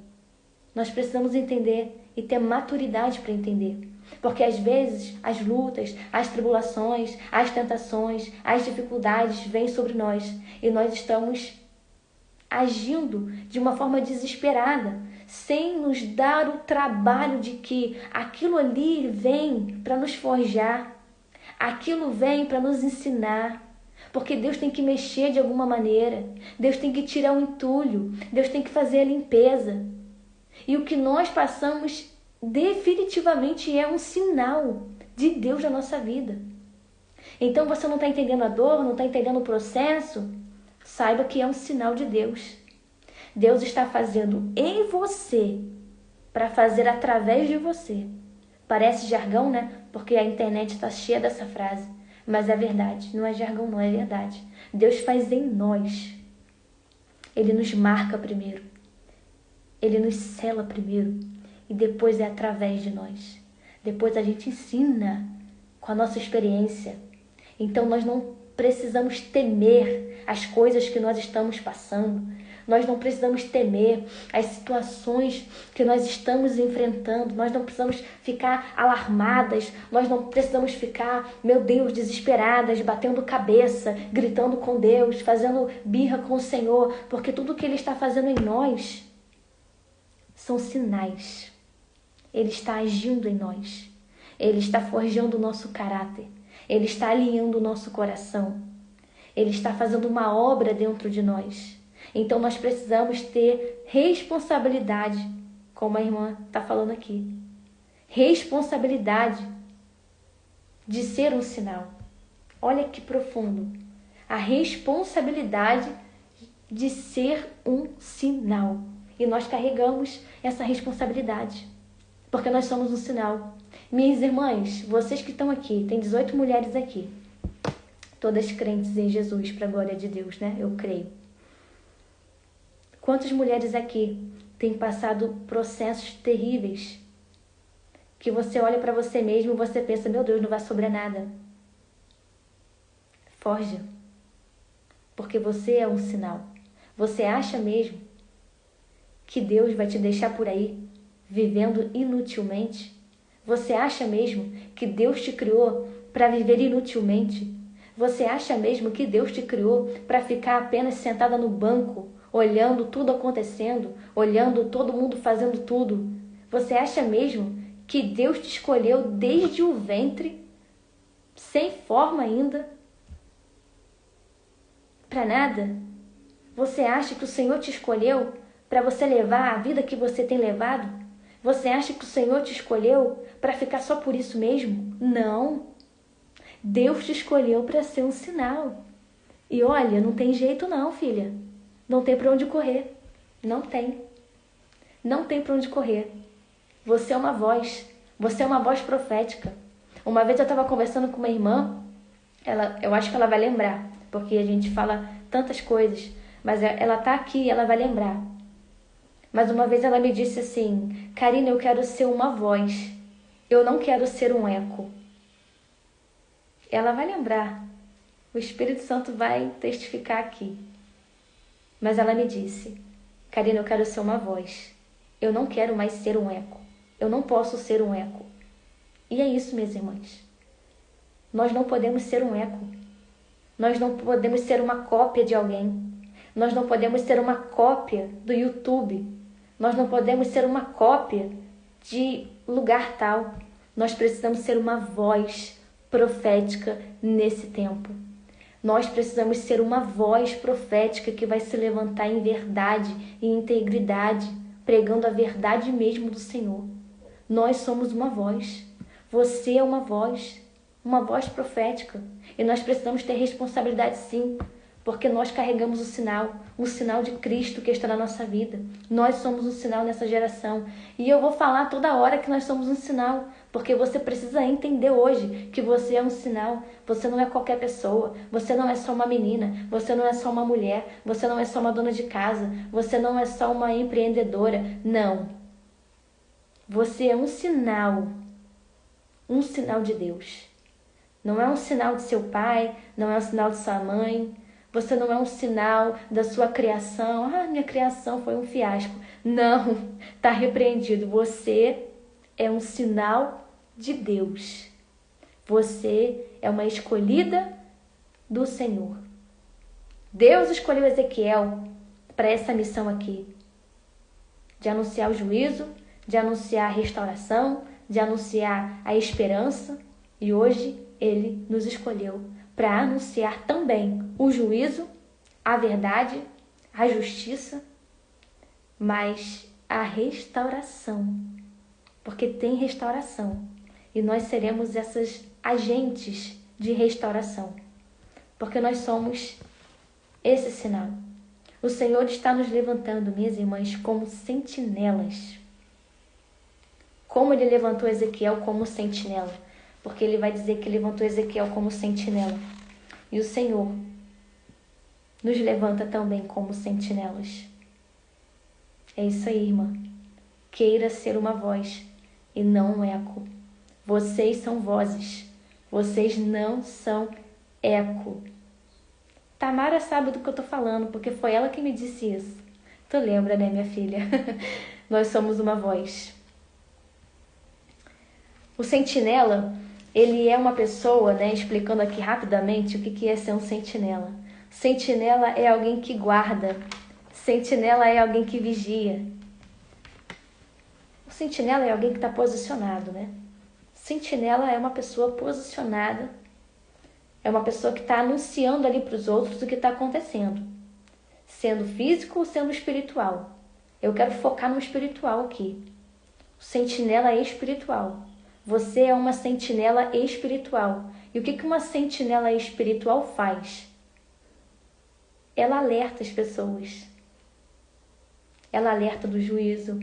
Nós precisamos entender e ter maturidade para entender. Porque às vezes as lutas, as tribulações, as tentações, as dificuldades vêm sobre nós e nós estamos agindo de uma forma desesperada, sem nos dar o trabalho de que aquilo ali vem para nos forjar. Aquilo vem para nos ensinar. Porque Deus tem que mexer de alguma maneira. Deus tem que tirar o entulho. Deus tem que fazer a limpeza. E o que nós passamos definitivamente é um sinal de Deus na nossa vida. Então você não está entendendo a dor, não está entendendo o processo? Saiba que é um sinal de Deus. Deus está fazendo em você para fazer através de você. Parece jargão, né? Porque a internet está cheia dessa frase. Mas é verdade, não é jargão não, é verdade. Deus faz em nós. Ele nos marca primeiro. Ele nos sela primeiro. E depois é através de nós. Depois a gente ensina com a nossa experiência. Então nós não precisamos temer as coisas que nós estamos passando. Nós não precisamos temer as situações que nós estamos enfrentando. Nós não precisamos ficar alarmadas. Nós não precisamos ficar, meu Deus, desesperadas, batendo cabeça, gritando com Deus, fazendo birra com o Senhor. Porque tudo que Ele está fazendo em nós são sinais. Ele está agindo em nós. Ele está forjando o nosso caráter. Ele está alinhando o nosso coração. Ele está fazendo uma obra dentro de nós. Então nós precisamos ter responsabilidade, como a irmã está falando aqui. Responsabilidade de ser um sinal. Olha que profundo. A responsabilidade de ser um sinal. E nós carregamos essa responsabilidade, porque nós somos um sinal. Minhas irmãs, vocês que estão aqui, tem 18 mulheres aqui, todas crentes em Jesus, para a glória de Deus, né? Eu creio. Quantas mulheres aqui têm passado processos terríveis que você olha para você mesmo e você pensa, meu Deus, não vai sobrar nada. Forja. Porque você é um sinal. Você acha mesmo que Deus vai te deixar por aí vivendo inutilmente? Você acha mesmo que Deus te criou para viver inutilmente? Você acha mesmo que Deus te criou para ficar apenas sentada no banco, olhando tudo acontecendo, olhando todo mundo fazendo tudo? Você acha mesmo que Deus te escolheu desde o ventre, sem forma ainda, para nada? Você acha que o Senhor te escolheu para você levar a vida que você tem levado? Você acha que o Senhor te escolheu para ficar só por isso mesmo? Não. Deus te escolheu para ser um sinal. E olha, não tem jeito não, filha. Não tem para onde correr. Não tem. Não tem para onde correr. Você é uma voz. Você é uma voz profética. Uma vez eu estava conversando com uma irmã. Eu acho que ela vai lembrar. Porque a gente fala tantas coisas. Mas ela está aqui e ela vai lembrar. Mas uma vez ela me disse assim, Karina, eu quero ser uma voz. Eu não quero ser um eco. Ela vai lembrar. O Espírito Santo vai testificar aqui. Mas ela me disse, Karina, eu quero ser uma voz. Eu não quero mais ser um eco. Eu não posso ser um eco. E é isso, minhas irmãs. Nós não podemos ser um eco. Nós não podemos ser uma cópia de alguém. Nós não podemos ser uma cópia do YouTube. Nós não podemos ser uma cópia de lugar tal. Nós precisamos ser uma voz profética nesse tempo. Nós precisamos ser uma voz profética que vai se levantar em verdade e integridade, pregando a verdade mesmo do Senhor. Nós somos uma voz. Você é uma voz profética. E nós precisamos ter responsabilidade sim, porque nós carregamos o sinal de Cristo que está na nossa vida. Nós somos um sinal nessa geração. E eu vou falar toda hora que nós somos um sinal, porque você precisa entender hoje que você é um sinal. Você não é qualquer pessoa, você não é só uma menina, você não é só uma mulher, você não é só uma dona de casa, você não é só uma empreendedora. Não. Você é um sinal de Deus. Não é um sinal de seu pai, não é um sinal de sua mãe. Você não é um sinal da sua criação. Ah, minha criação foi um fiasco. Não, está repreendido. Você é um sinal de Deus. Você é uma escolhida do Senhor. Deus escolheu Ezequiel para essa missão aqui. De anunciar o juízo, de anunciar a restauração, de anunciar a esperança. E hoje Ele nos escolheu para anunciar também o juízo, a verdade, a justiça, mas a restauração. Porque tem restauração. E nós seremos essas agentes de restauração. Porque nós somos esse sinal. O Senhor está nos levantando, minhas irmãs, como sentinelas. Como Ele levantou Ezequiel como sentinela? Porque Ele vai dizer que levantou Ezequiel como sentinela. E o Senhor nos levanta também como sentinelas. É isso aí, irmã. Queira ser uma voz e não um eco. Vocês são vozes. Vocês não são eco. Tamara sabe do que eu tô falando, porque foi ela que me disse isso. Tu lembra, né, minha filha? Nós somos uma voz. O sentinela, ele é uma pessoa, né, explicando aqui rapidamente o que é ser um sentinela. Sentinela é alguém que guarda. Sentinela é alguém que vigia. O sentinela é alguém que está posicionado, né? Sentinela é uma pessoa posicionada. É uma pessoa que está anunciando ali para os outros o que está acontecendo. Sendo físico ou sendo espiritual. Eu quero focar no espiritual aqui. O sentinela é espiritual. Você é uma sentinela espiritual. E o que uma sentinela espiritual faz? Ela alerta as pessoas. Ela alerta do juízo.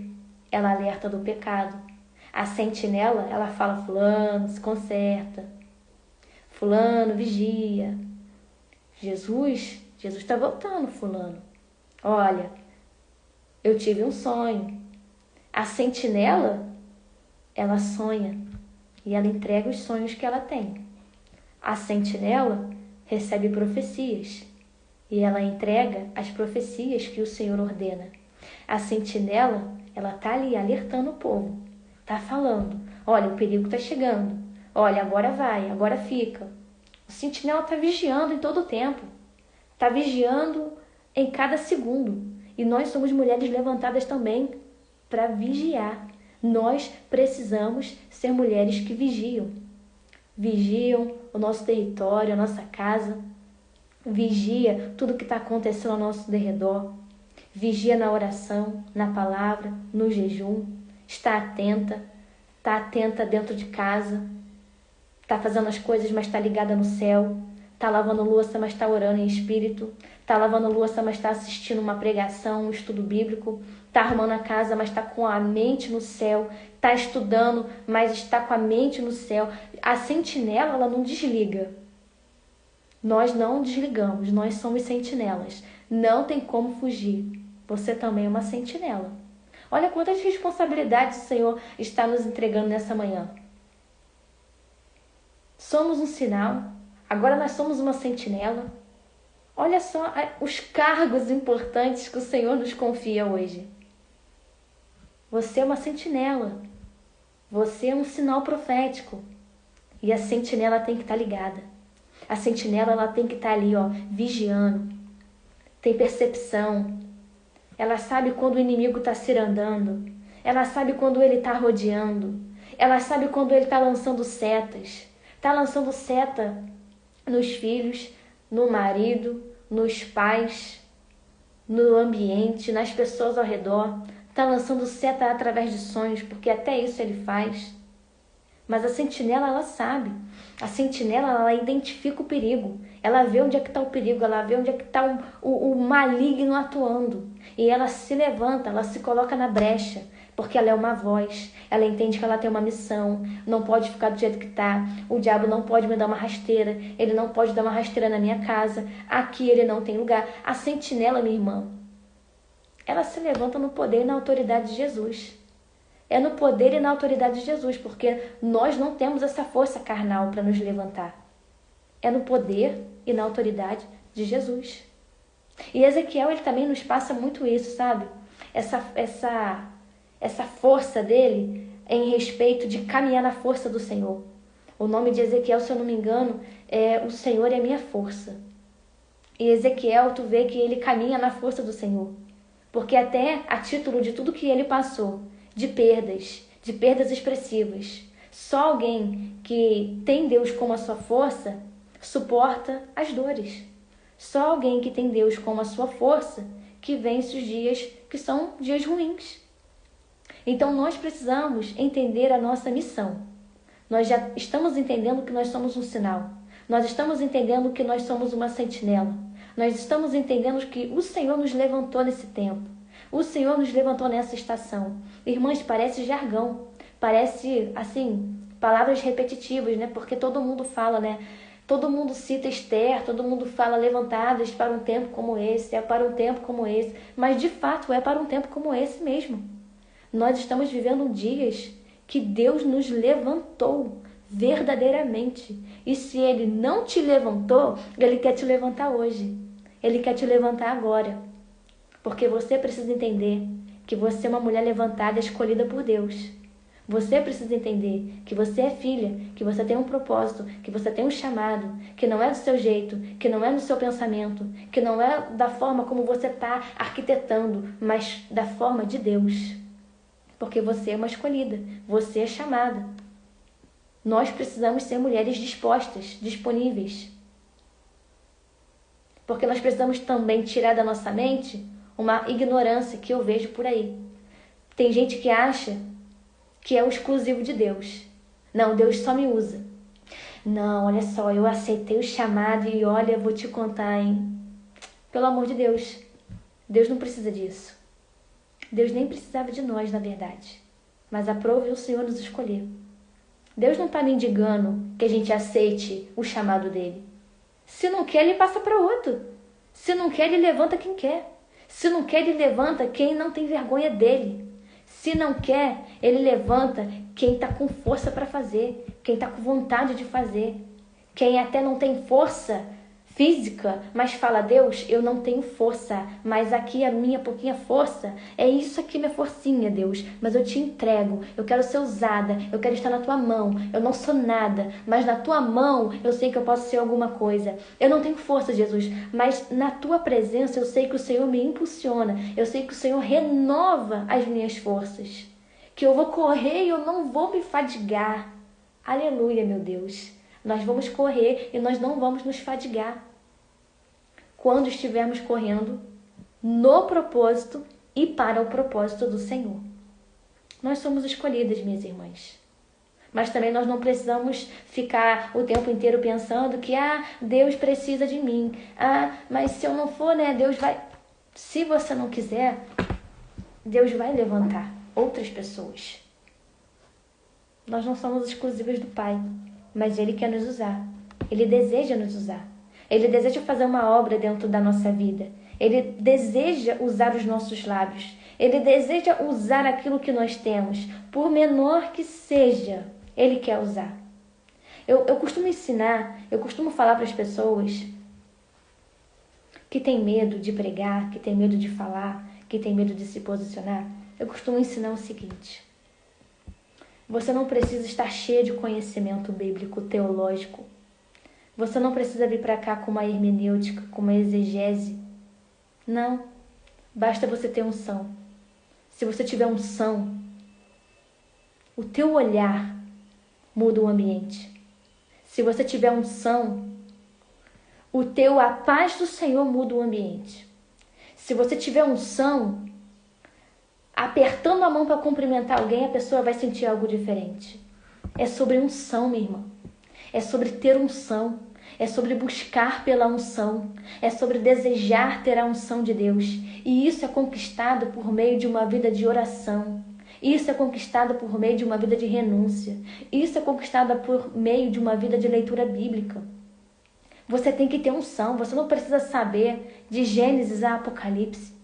Ela alerta do pecado. A sentinela, ela fala, fulano, se conserta. Fulano, vigia. Jesus está voltando, fulano. Olha, eu tive um sonho. A sentinela, ela sonha e ela entrega os sonhos que ela tem. A sentinela recebe profecias e ela entrega as profecias que o Senhor ordena. A sentinela, ela está ali alertando o povo. Está falando, olha, o perigo está chegando. Olha, agora vai, agora fica. O sentinela está vigiando em todo o tempo. Está vigiando em cada segundo. E nós somos mulheres levantadas também para vigiar. Nós precisamos ser mulheres que vigiam. Vigiam o nosso território, a nossa casa. Vigia tudo que está acontecendo ao nosso derredor. Vigia na oração, na palavra, no jejum. Está atenta dentro de casa. Está fazendo as coisas, mas está ligada no céu. Está lavando louça, mas está orando em espírito. Está lavando louça, mas está assistindo uma pregação, um estudo bíblico. Está arrumando a casa, mas está com a mente no céu. Está estudando, mas está com a mente no céu. A sentinela, ela não desliga. Nós não desligamos, nós somos sentinelas. Não tem como fugir. Você também é uma sentinela. Olha quantas responsabilidades o Senhor está nos entregando nessa manhã. Somos um sinal. Agora nós somos uma sentinela. Olha só os cargos importantes que o Senhor nos confia hoje. Você é uma sentinela. Você é um sinal profético. E a sentinela tem que estar ligada. A sentinela, ela tem que estar ali, vigiando. Tem percepção. Ela sabe quando o inimigo está cirandando. Ela sabe quando ele está rodeando. Ela sabe quando ele está lançando setas. Está lançando seta nos filhos, no marido, nos pais, no ambiente, nas pessoas ao redor. Está lançando seta através de sonhos, porque até isso ele faz. Mas a sentinela, ela sabe. A sentinela, ela identifica o perigo. Ela vê onde é que está o perigo, ela vê onde é que está o maligno atuando. E ela se levanta, ela se coloca na brecha, porque ela é uma voz. Ela entende que ela tem uma missão, não pode ficar do jeito que está. O diabo não pode me dar uma rasteira, ele não pode dar uma rasteira na minha casa. Aqui ele não tem lugar. A sentinela, minha irmã, ela se levanta no poder e na autoridade de Jesus. É no poder e na autoridade de Jesus, porque nós não temos essa força carnal para nos levantar. É no poder e na autoridade de Jesus. E Ezequiel, ele também nos passa muito isso, sabe? Essa força dele em respeito de caminhar na força do Senhor. O nome de Ezequiel, se eu não me engano, é O Senhor é a minha força. E Ezequiel, tu vê que ele caminha na força do Senhor. Porque até a título de tudo que ele passou, de perdas expressivas, Só alguém que tem Deus como a sua força suporta as dores. Só alguém que tem Deus como a sua força que vence os dias que são dias ruins. Então nós precisamos entender a nossa missão. Nós já estamos entendendo que nós somos um sinal. Nós estamos entendendo que nós somos uma sentinela. Nós estamos entendendo que o Senhor nos levantou nesse tempo. O Senhor nos levantou nessa estação. Irmãs, parece jargão. Parece, assim, palavras repetitivas, né? Porque todo mundo fala, né? Todo mundo cita Esther, todo mundo fala levantadas para um tempo como esse, é para um tempo como esse. Mas, de fato, é para um tempo como esse mesmo. Nós estamos vivendo dias que Deus nos levantou verdadeiramente. E se Ele não te levantou, Ele quer te levantar hoje. Ele quer te levantar agora. Porque você precisa entender que você é uma mulher levantada, escolhida por Deus. Você precisa entender que você é filha, que você tem um propósito, que você tem um chamado, que não é do seu jeito, que não é no seu pensamento, que não é da forma como você está arquitetando, mas da forma de Deus. Porque você é uma escolhida, você é chamada. Nós precisamos ser mulheres dispostas, disponíveis. Porque nós precisamos também tirar da nossa mente uma ignorância que eu vejo por aí. Tem gente que acha que é o exclusivo de Deus. Não, Deus só me usa. Não, olha só, eu aceitei o chamado e olha, vou te contar, hein? Pelo amor de Deus, Deus não precisa disso. Deus nem precisava de nós, na verdade. Mas aprove o Senhor nos escolher. Deus não está mendigando que a gente aceite o chamado dele. Se não quer, ele passa para outro. Se não quer, ele levanta quem quer. Se não quer, ele levanta quem não tem vergonha dele. Se não quer, ele levanta quem está com força para fazer, quem está com vontade de fazer. Quem até não tem força física, mas fala, Deus, eu não tenho força, mas aqui a minha pouquinha força, é isso aqui minha forcinha, Deus, mas eu te entrego, eu quero ser usada, eu quero estar na tua mão, eu não sou nada, mas na tua mão eu sei que eu posso ser alguma coisa. Eu não tenho força, Jesus, mas na tua presença eu sei que o Senhor me impulsiona, eu sei que o Senhor renova as minhas forças, que eu vou correr e eu não vou me fadigar. Aleluia, meu Deus. Nós vamos correr e nós não vamos nos fadigar quando estivermos correndo no propósito e para o propósito do Senhor. Nós somos escolhidas, minhas irmãs. Mas também nós não precisamos ficar o tempo inteiro pensando que Deus precisa de mim. Mas se eu não for, né, Deus vai... Se você não quiser, Deus vai levantar outras pessoas. Nós não somos exclusivas do Pai, mas Ele quer nos usar. Ele deseja nos usar. Ele deseja fazer uma obra dentro da nossa vida. Ele deseja usar os nossos lábios. Ele deseja usar aquilo que nós temos. Por menor que seja, Ele quer usar. Eu costumo ensinar, eu costumo falar para as pessoas que têm medo de pregar, que têm medo de falar, que têm medo de se posicionar. Eu costumo ensinar o seguinte: você não precisa estar cheio de conhecimento bíblico, teológico. Você não precisa vir para cá com uma hermenêutica, com uma exegese. Não. Basta você ter unção. Se você tiver unção, o teu olhar muda o ambiente. Se você tiver unção, a paz do Senhor muda o ambiente. Se você tiver unção, apertando a mão para cumprimentar alguém, a pessoa vai sentir algo diferente. É sobre unção, minha irmã. É sobre ter unção. É sobre buscar pela unção. É sobre desejar ter a unção de Deus. E isso é conquistado por meio de uma vida de oração. Isso é conquistado por meio de uma vida de renúncia. Isso é conquistado por meio de uma vida de leitura bíblica. Você tem que ter unção. Você não precisa saber de Gênesis a Apocalipse.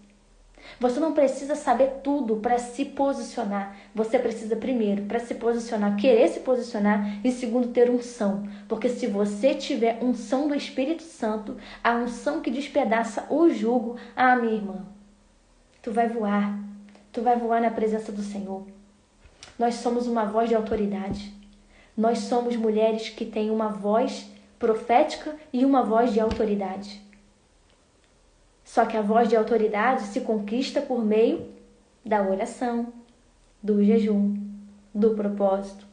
Você não precisa saber tudo para se posicionar. Você precisa, primeiro, para se posicionar, querer se posicionar, e segundo, ter unção. Porque se você tiver unção do Espírito Santo, a unção que despedaça o jugo, minha irmã, tu vai voar. Tu vai voar na presença do Senhor. Nós somos uma voz de autoridade. Nós somos mulheres que têm uma voz profética e uma voz de autoridade. Só que a voz de autoridade se conquista por meio da oração, do jejum, do propósito.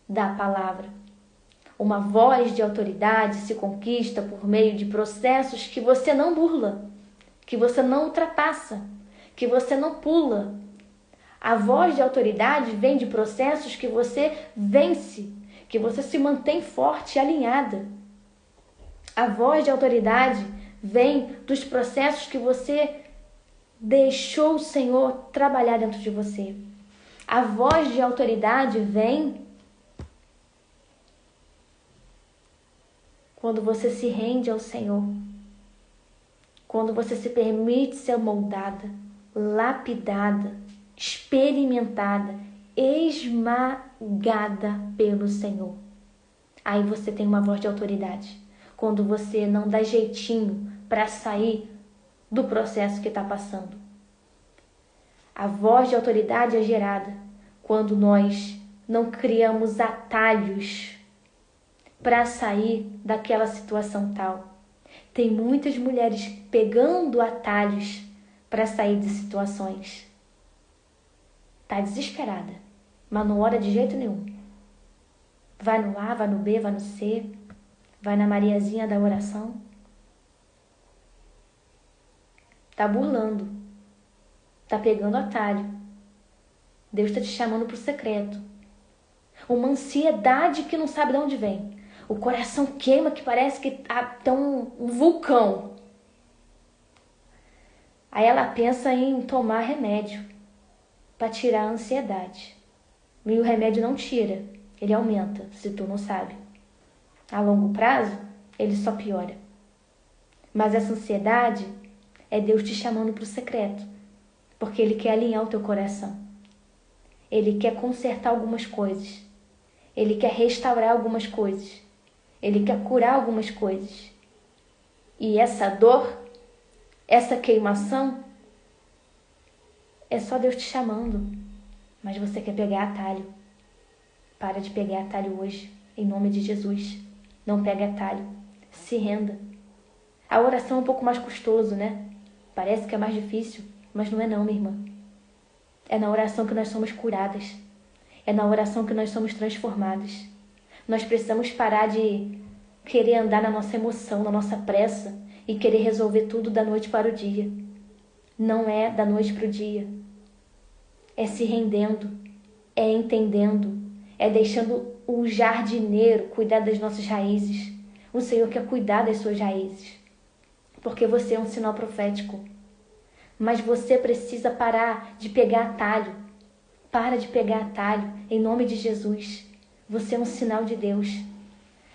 da palavra. Uma voz de autoridade se conquista por meio de processos que você não burla, que você não ultrapassa, que você não pula. A voz de autoridade vem de processos que você vence, que você se mantém forte e alinhada. A voz de autoridade vem dos processos que você deixou o Senhor trabalhar dentro de você. A voz de autoridade vem quando você se rende ao Senhor, quando você se permite ser moldada, lapidada, experimentada, esmagada pelo Senhor. Aí você tem uma voz de autoridade. Quando você não dá jeitinho para sair do processo que está passando. A voz de autoridade é gerada quando nós não criamos atalhos para sair daquela situação tal. Tem muitas mulheres pegando atalhos para sair de situações. Tá desesperada, mas não ora de jeito nenhum. Vai no A, vai no B, vai no C, vai na Mariazinha da oração. Tá burlando. Tá pegando atalho. Deus está te chamando para o secreto. Uma ansiedade que não sabe de onde vem. O coração queima que parece que tá um vulcão. Aí ela pensa em tomar remédio para tirar a ansiedade. E o remédio não tira, ele aumenta, se tu não sabe. A longo prazo, ele só piora. Mas essa ansiedade é Deus te chamando para o secreto, porque Ele quer alinhar o teu coração. Ele quer consertar algumas coisas. Ele quer restaurar algumas coisas. Ele quer curar algumas coisas. E essa dor, essa queimação, é só Deus te chamando. Mas você quer pegar atalho. Para de pegar atalho hoje, em nome de Jesus. Não pegue atalho. Se renda. A oração é um pouco mais custoso, né? Parece que é mais difícil, mas não é não, minha irmã. É na oração que nós somos curadas. É na oração que nós somos transformadas. Nós precisamos parar de querer andar na nossa emoção, na nossa pressa e querer resolver tudo da noite para o dia. Não é da noite para o dia. É se rendendo, é entendendo, é deixando o jardineiro cuidar das nossas raízes. O Senhor quer cuidar das suas raízes, porque você é um sinal profético. Mas você precisa parar de pegar atalho. Para de pegar atalho, em nome de Jesus. Você é um sinal de Deus.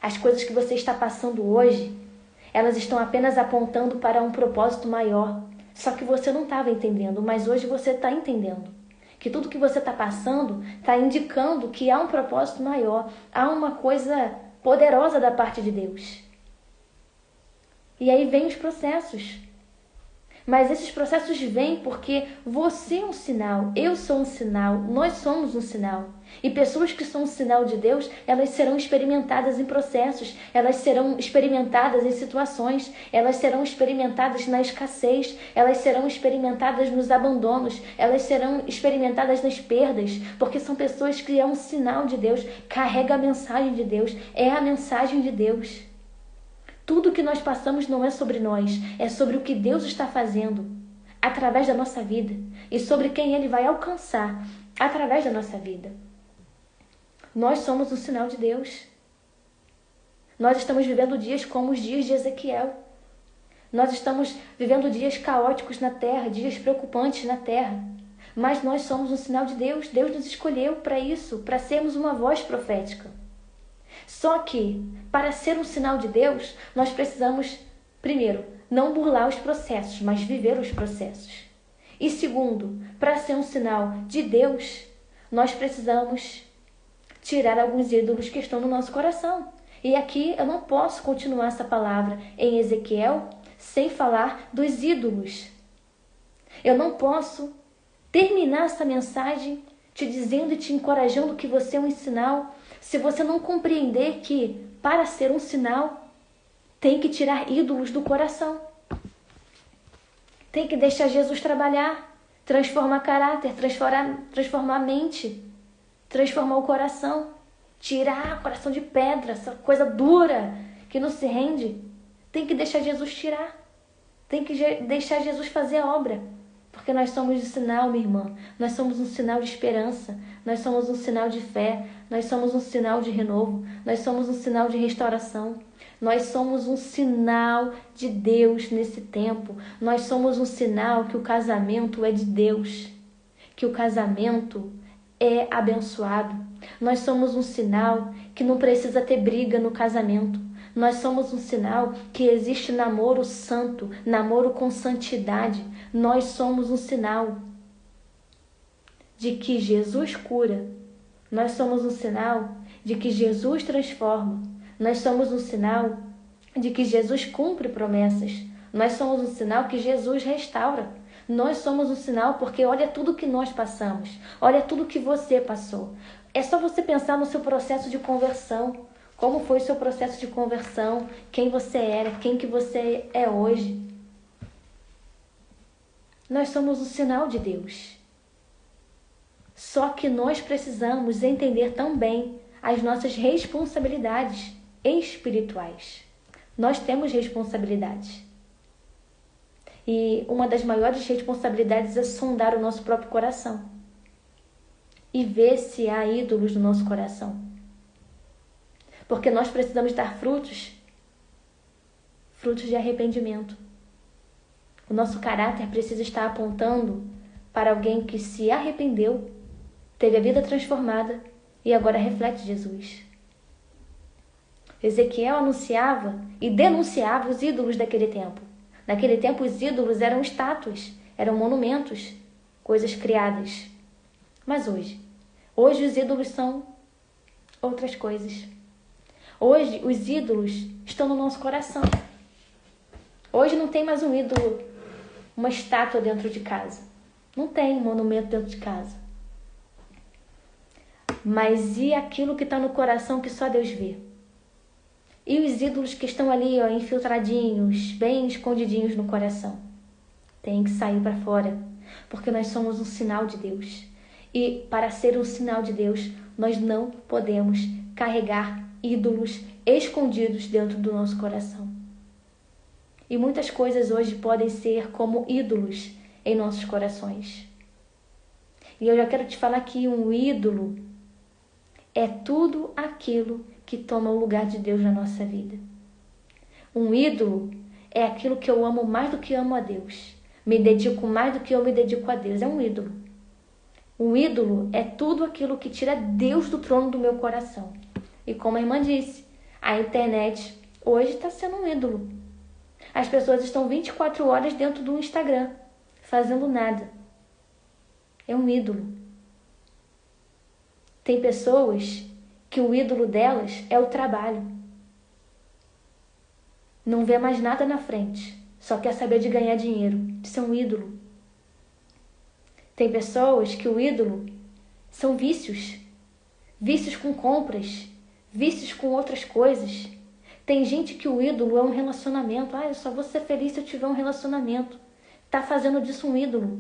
As coisas que você está passando hoje, elas estão apenas apontando para um propósito maior. Só que você não estava entendendo, mas hoje você está entendendo. Que tudo que você está passando está indicando que há um propósito maior. Há uma coisa poderosa da parte de Deus. E aí vem os processos. Mas esses processos vêm porque você é um sinal, eu sou um sinal, nós somos um sinal. E pessoas que são um sinal de Deus, elas serão experimentadas em processos, elas serão experimentadas em situações, elas serão experimentadas na escassez, elas serão experimentadas nos abandonos, elas serão experimentadas nas perdas, porque são pessoas que é um sinal de Deus, carrega a mensagem de Deus, é a mensagem de Deus. Tudo que nós passamos não é sobre nós, é sobre o que Deus está fazendo através da nossa vida e sobre quem Ele vai alcançar através da nossa vida. Nós somos um sinal de Deus. Nós estamos vivendo dias como os dias de Ezequiel. Nós estamos vivendo dias caóticos na terra, dias preocupantes na terra. Mas nós somos um sinal de Deus. Deus nos escolheu para isso, para sermos uma voz profética. Só que, para ser um sinal de Deus, nós precisamos, primeiro, não burlar os processos, mas viver os processos. E segundo, para ser um sinal de Deus, nós precisamos tirar alguns ídolos que estão no nosso coração. E aqui eu não posso continuar essa palavra em Ezequiel sem falar dos ídolos. Eu não posso terminar essa mensagem te dizendo e te encorajando que você é um sinal, se você não compreender que, para ser um sinal, tem que tirar ídolos do coração. Tem que deixar Jesus trabalhar, transformar caráter, transformar a mente, transformar o coração. Tirar o coração de pedra, essa coisa dura que não se rende. Tem que deixar Jesus tirar. Tem que deixar Jesus fazer a obra. Porque nós somos um sinal, minha irmã. Nós somos um sinal de esperança. Nós somos um sinal de fé. Nós somos um sinal de renovo. Nós somos um sinal de restauração. Nós somos um sinal de Deus nesse tempo. Nós somos um sinal que o casamento é de Deus. Que o casamento é abençoado. Nós somos um sinal que não precisa ter briga no casamento. Nós somos um sinal que existe namoro santo, namoro com santidade. Nós somos um sinal de que Jesus cura. Nós somos um sinal de que Jesus transforma. Nós somos um sinal de que Jesus cumpre promessas. Nós somos um sinal que Jesus restaura. Nós somos um sinal porque olha tudo que nós passamos. Olha tudo que você passou. É só você pensar no seu processo de conversão. Como foi o seu processo de conversão? Quem você era? Quem que você é hoje? Nós somos um sinal de Deus. Só que nós precisamos entender também as nossas responsabilidades espirituais. Nós temos responsabilidades. E uma das maiores responsabilidades é sondar o nosso próprio coração. E ver se há ídolos no nosso coração. Porque nós precisamos dar frutos de arrependimento. O nosso caráter precisa estar apontando para alguém que se arrependeu, teve a vida transformada e agora reflete Jesus. Ezequiel anunciava e denunciava os ídolos daquele tempo. Naquele tempo os ídolos eram estátuas, eram monumentos, coisas criadas. Mas hoje os ídolos são outras coisas. Hoje os ídolos estão no nosso coração. Hoje não tem mais um ídolo, uma estátua dentro de casa. Não tem um monumento dentro de casa. Mas e aquilo que está no coração que só Deus vê? E os ídolos que estão ali, infiltradinhos, bem escondidinhos no coração? Tem que sair para fora, porque nós somos um sinal de Deus. E para ser um sinal de Deus, nós não podemos carregar ídolos escondidos dentro do nosso coração. E muitas coisas hoje podem ser como ídolos em nossos corações. E eu já quero te falar que um ídolo é tudo aquilo que toma o lugar de Deus na nossa vida. Um ídolo é aquilo que eu amo mais do que amo a Deus. Me dedico mais do que eu me dedico a Deus. É um ídolo. Um ídolo é tudo aquilo que tira Deus do trono do meu coração. E como a irmã disse, a internet hoje está sendo um ídolo. As pessoas estão 24 horas dentro do Instagram, fazendo nada. É um ídolo. Tem pessoas que o ídolo delas é o trabalho. Não vê mais nada na frente, só quer saber de ganhar dinheiro. Isso é um ídolo. Tem pessoas que o ídolo são vícios. Vícios com compras, vícios com outras coisas. Tem gente que o ídolo é um relacionamento. Eu só vou ser feliz se eu tiver um relacionamento. Tá fazendo disso um ídolo.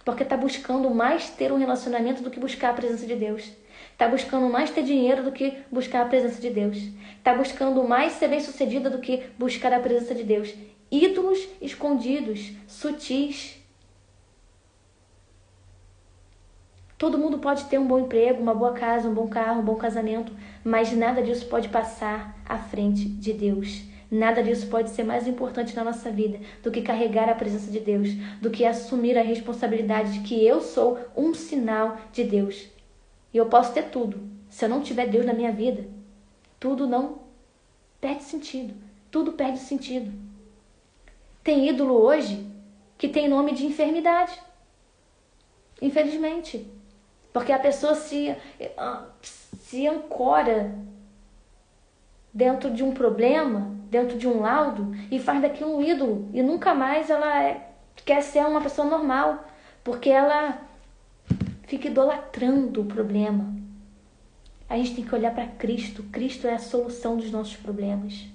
Porque tá buscando mais ter um relacionamento do que buscar a presença de Deus. Tá buscando mais ter dinheiro do que buscar a presença de Deus. Tá buscando mais ser bem-sucedida do que buscar a presença de Deus. Ídolos escondidos, sutis. Todo mundo pode ter um bom emprego, uma boa casa, um bom carro, um bom casamento, mas nada disso pode passar à frente de Deus. Nada disso pode ser mais importante na nossa vida do que carregar a presença de Deus, do que assumir a responsabilidade de que eu sou um sinal de Deus. E eu posso ter tudo. Se eu não tiver Deus na minha vida, tudo não perde sentido. Tudo perde sentido. Tem ídolo hoje que tem nome de enfermidade. Infelizmente. Porque a pessoa se ancora dentro de um problema, dentro de um laudo, e faz daquilo um ídolo. E nunca mais ela quer ser uma pessoa normal. Porque ela fica idolatrando o problema. A gente tem que olhar para Cristo. Cristo é a solução dos nossos problemas.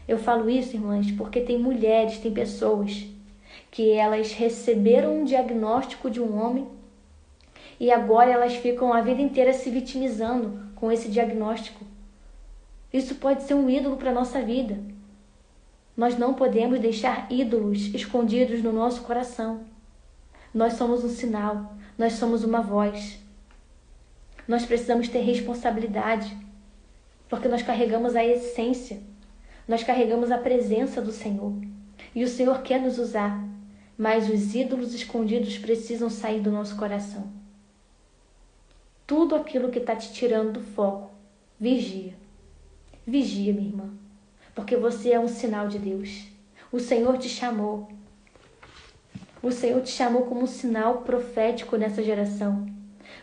Eu falo isso, irmãs, porque tem mulheres, tem pessoas que elas receberam um diagnóstico de um homem e agora elas ficam a vida inteira se vitimizando com esse diagnóstico. Isso pode ser um ídolo para a nossa vida. Nós não podemos deixar ídolos escondidos no nosso coração. Nós somos um sinal, nós somos uma voz. Nós precisamos ter responsabilidade, porque nós carregamos a essência, nós carregamos a presença do Senhor. E o Senhor quer nos usar, mas os ídolos escondidos precisam sair do nosso coração. Tudo aquilo que está te tirando do foco, vigia. Vigia, minha irmã, porque você é um sinal de Deus. O Senhor te chamou. O Senhor te chamou como um sinal profético nessa geração.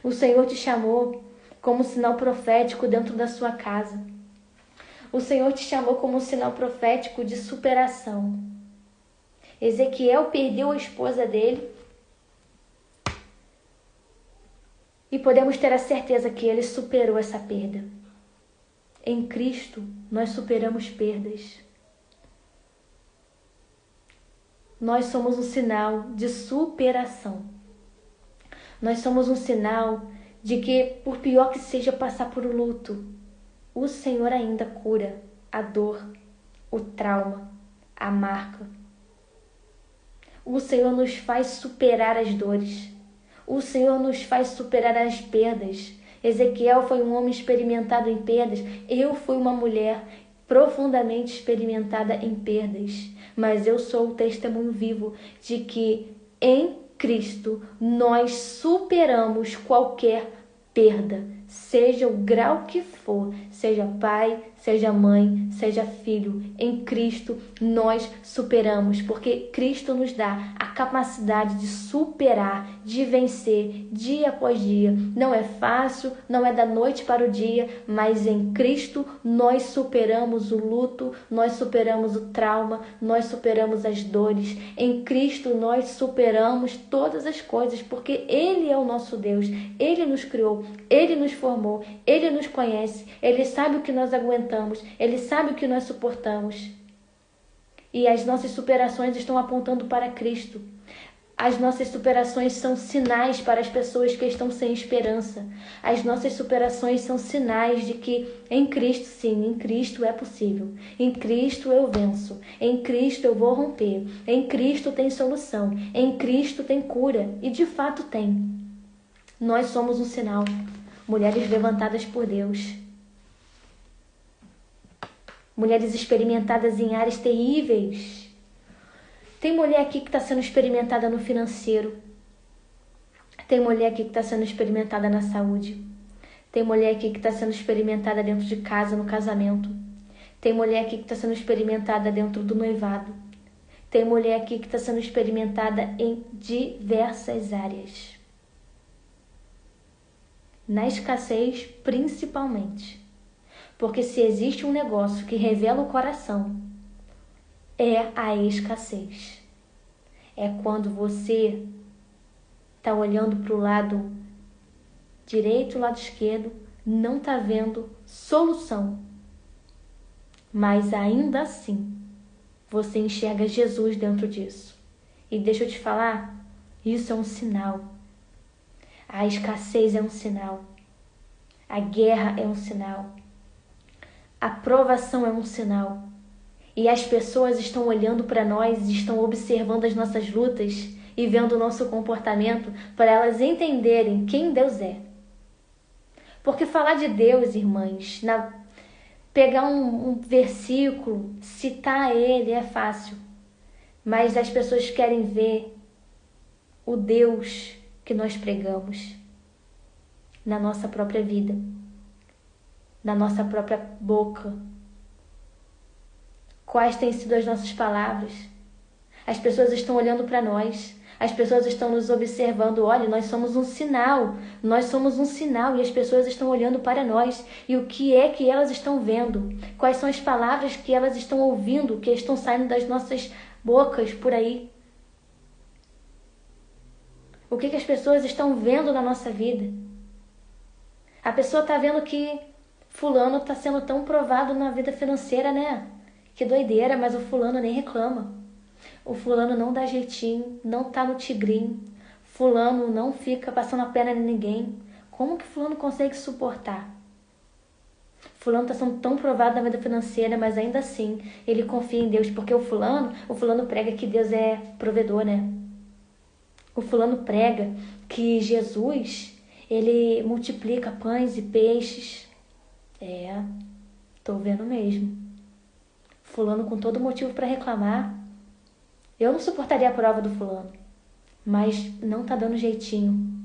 O Senhor te chamou como um sinal profético dentro da sua casa. O Senhor te chamou como um sinal profético de superação. Ezequiel perdeu a esposa dele e podemos ter a certeza que ele superou essa perda. Em Cristo, nós superamos perdas. Nós somos um sinal de superação. Nós somos um sinal de que, por pior que seja passar por um luto, o Senhor ainda cura a dor, o trauma, a marca. O Senhor nos faz superar as dores. O Senhor nos faz superar as perdas. Ezequiel foi um homem experimentado em perdas. Eu fui uma mulher profundamente experimentada em perdas. Mas eu sou o testemunho vivo de que em Cristo nós superamos qualquer perda, seja o grau que for, seja pai, seja mãe, seja filho. Em Cristo nós superamos, porque Cristo nos dá a capacidade de superar, de vencer dia após dia. Não é fácil, não é da noite para o dia, mas em Cristo nós superamos o luto, nós superamos o trauma, nós superamos as dores. Em Cristo nós superamos todas as coisas, porque Ele é o nosso Deus. Ele nos criou, Ele nos formou, Ele nos conhece, Ele sabe o que nós aguentamos, Ele sabe o que nós suportamos. E as nossas superações estão apontando para Cristo. As nossas superações são sinais para as pessoas que estão sem esperança. As nossas superações são sinais de que em Cristo, sim, em Cristo é possível. Em Cristo eu venço. Em Cristo eu vou romper. Em Cristo tem solução. Em Cristo tem cura. E de fato tem. Nós somos um sinal. Mulheres levantadas por Deus. Mulheres experimentadas em áreas terríveis. Tem mulher aqui que está sendo experimentada no financeiro. Tem mulher aqui que está sendo experimentada na saúde. Tem mulher aqui que está sendo experimentada dentro de casa, no casamento. Tem mulher aqui que está sendo experimentada dentro do noivado. Tem mulher aqui que está sendo experimentada em diversas áreas. Na escassez, principalmente. Porque se existe um negócio que revela o coração, é a escassez. É quando você está olhando para o lado direito, lado esquerdo, não está vendo solução. Mas ainda assim, você enxerga Jesus dentro disso. E deixa eu te falar, isso é um sinal. A escassez é um sinal. A guerra é um sinal. A provação é um sinal. E as pessoas estão olhando para nós, estão observando as nossas lutas e vendo o nosso comportamento para elas entenderem quem Deus é. Porque falar de Deus, irmãs, pegar um versículo, citar ele é fácil. Mas as pessoas querem ver o Deus que nós pregamos na nossa própria vida, na nossa própria boca. Quais têm sido as nossas palavras? As pessoas estão olhando para nós. As pessoas estão nos observando. Olha, nós somos um sinal. Nós somos um sinal e as pessoas estão olhando para nós. E o que é que elas estão vendo? Quais são as palavras que elas estão ouvindo, que estão saindo das nossas bocas por aí? O que as pessoas estão vendo na nossa vida? A pessoa está vendo que fulano está sendo tão provado na vida financeira, né? Que doideira, mas o fulano nem reclama. O fulano não dá jeitinho, não tá no tigrinho. Fulano não fica passando a perna em ninguém. Como que fulano consegue suportar? Fulano está sendo tão provado na vida financeira, mas ainda assim ele confia em Deus, porque o fulano prega que Deus é provedor, né? O fulano prega que Jesus, ele multiplica pães e peixes. Tô vendo mesmo. Fulano com todo motivo para reclamar. Eu não suportaria a prova do fulano, mas não tá dando jeitinho.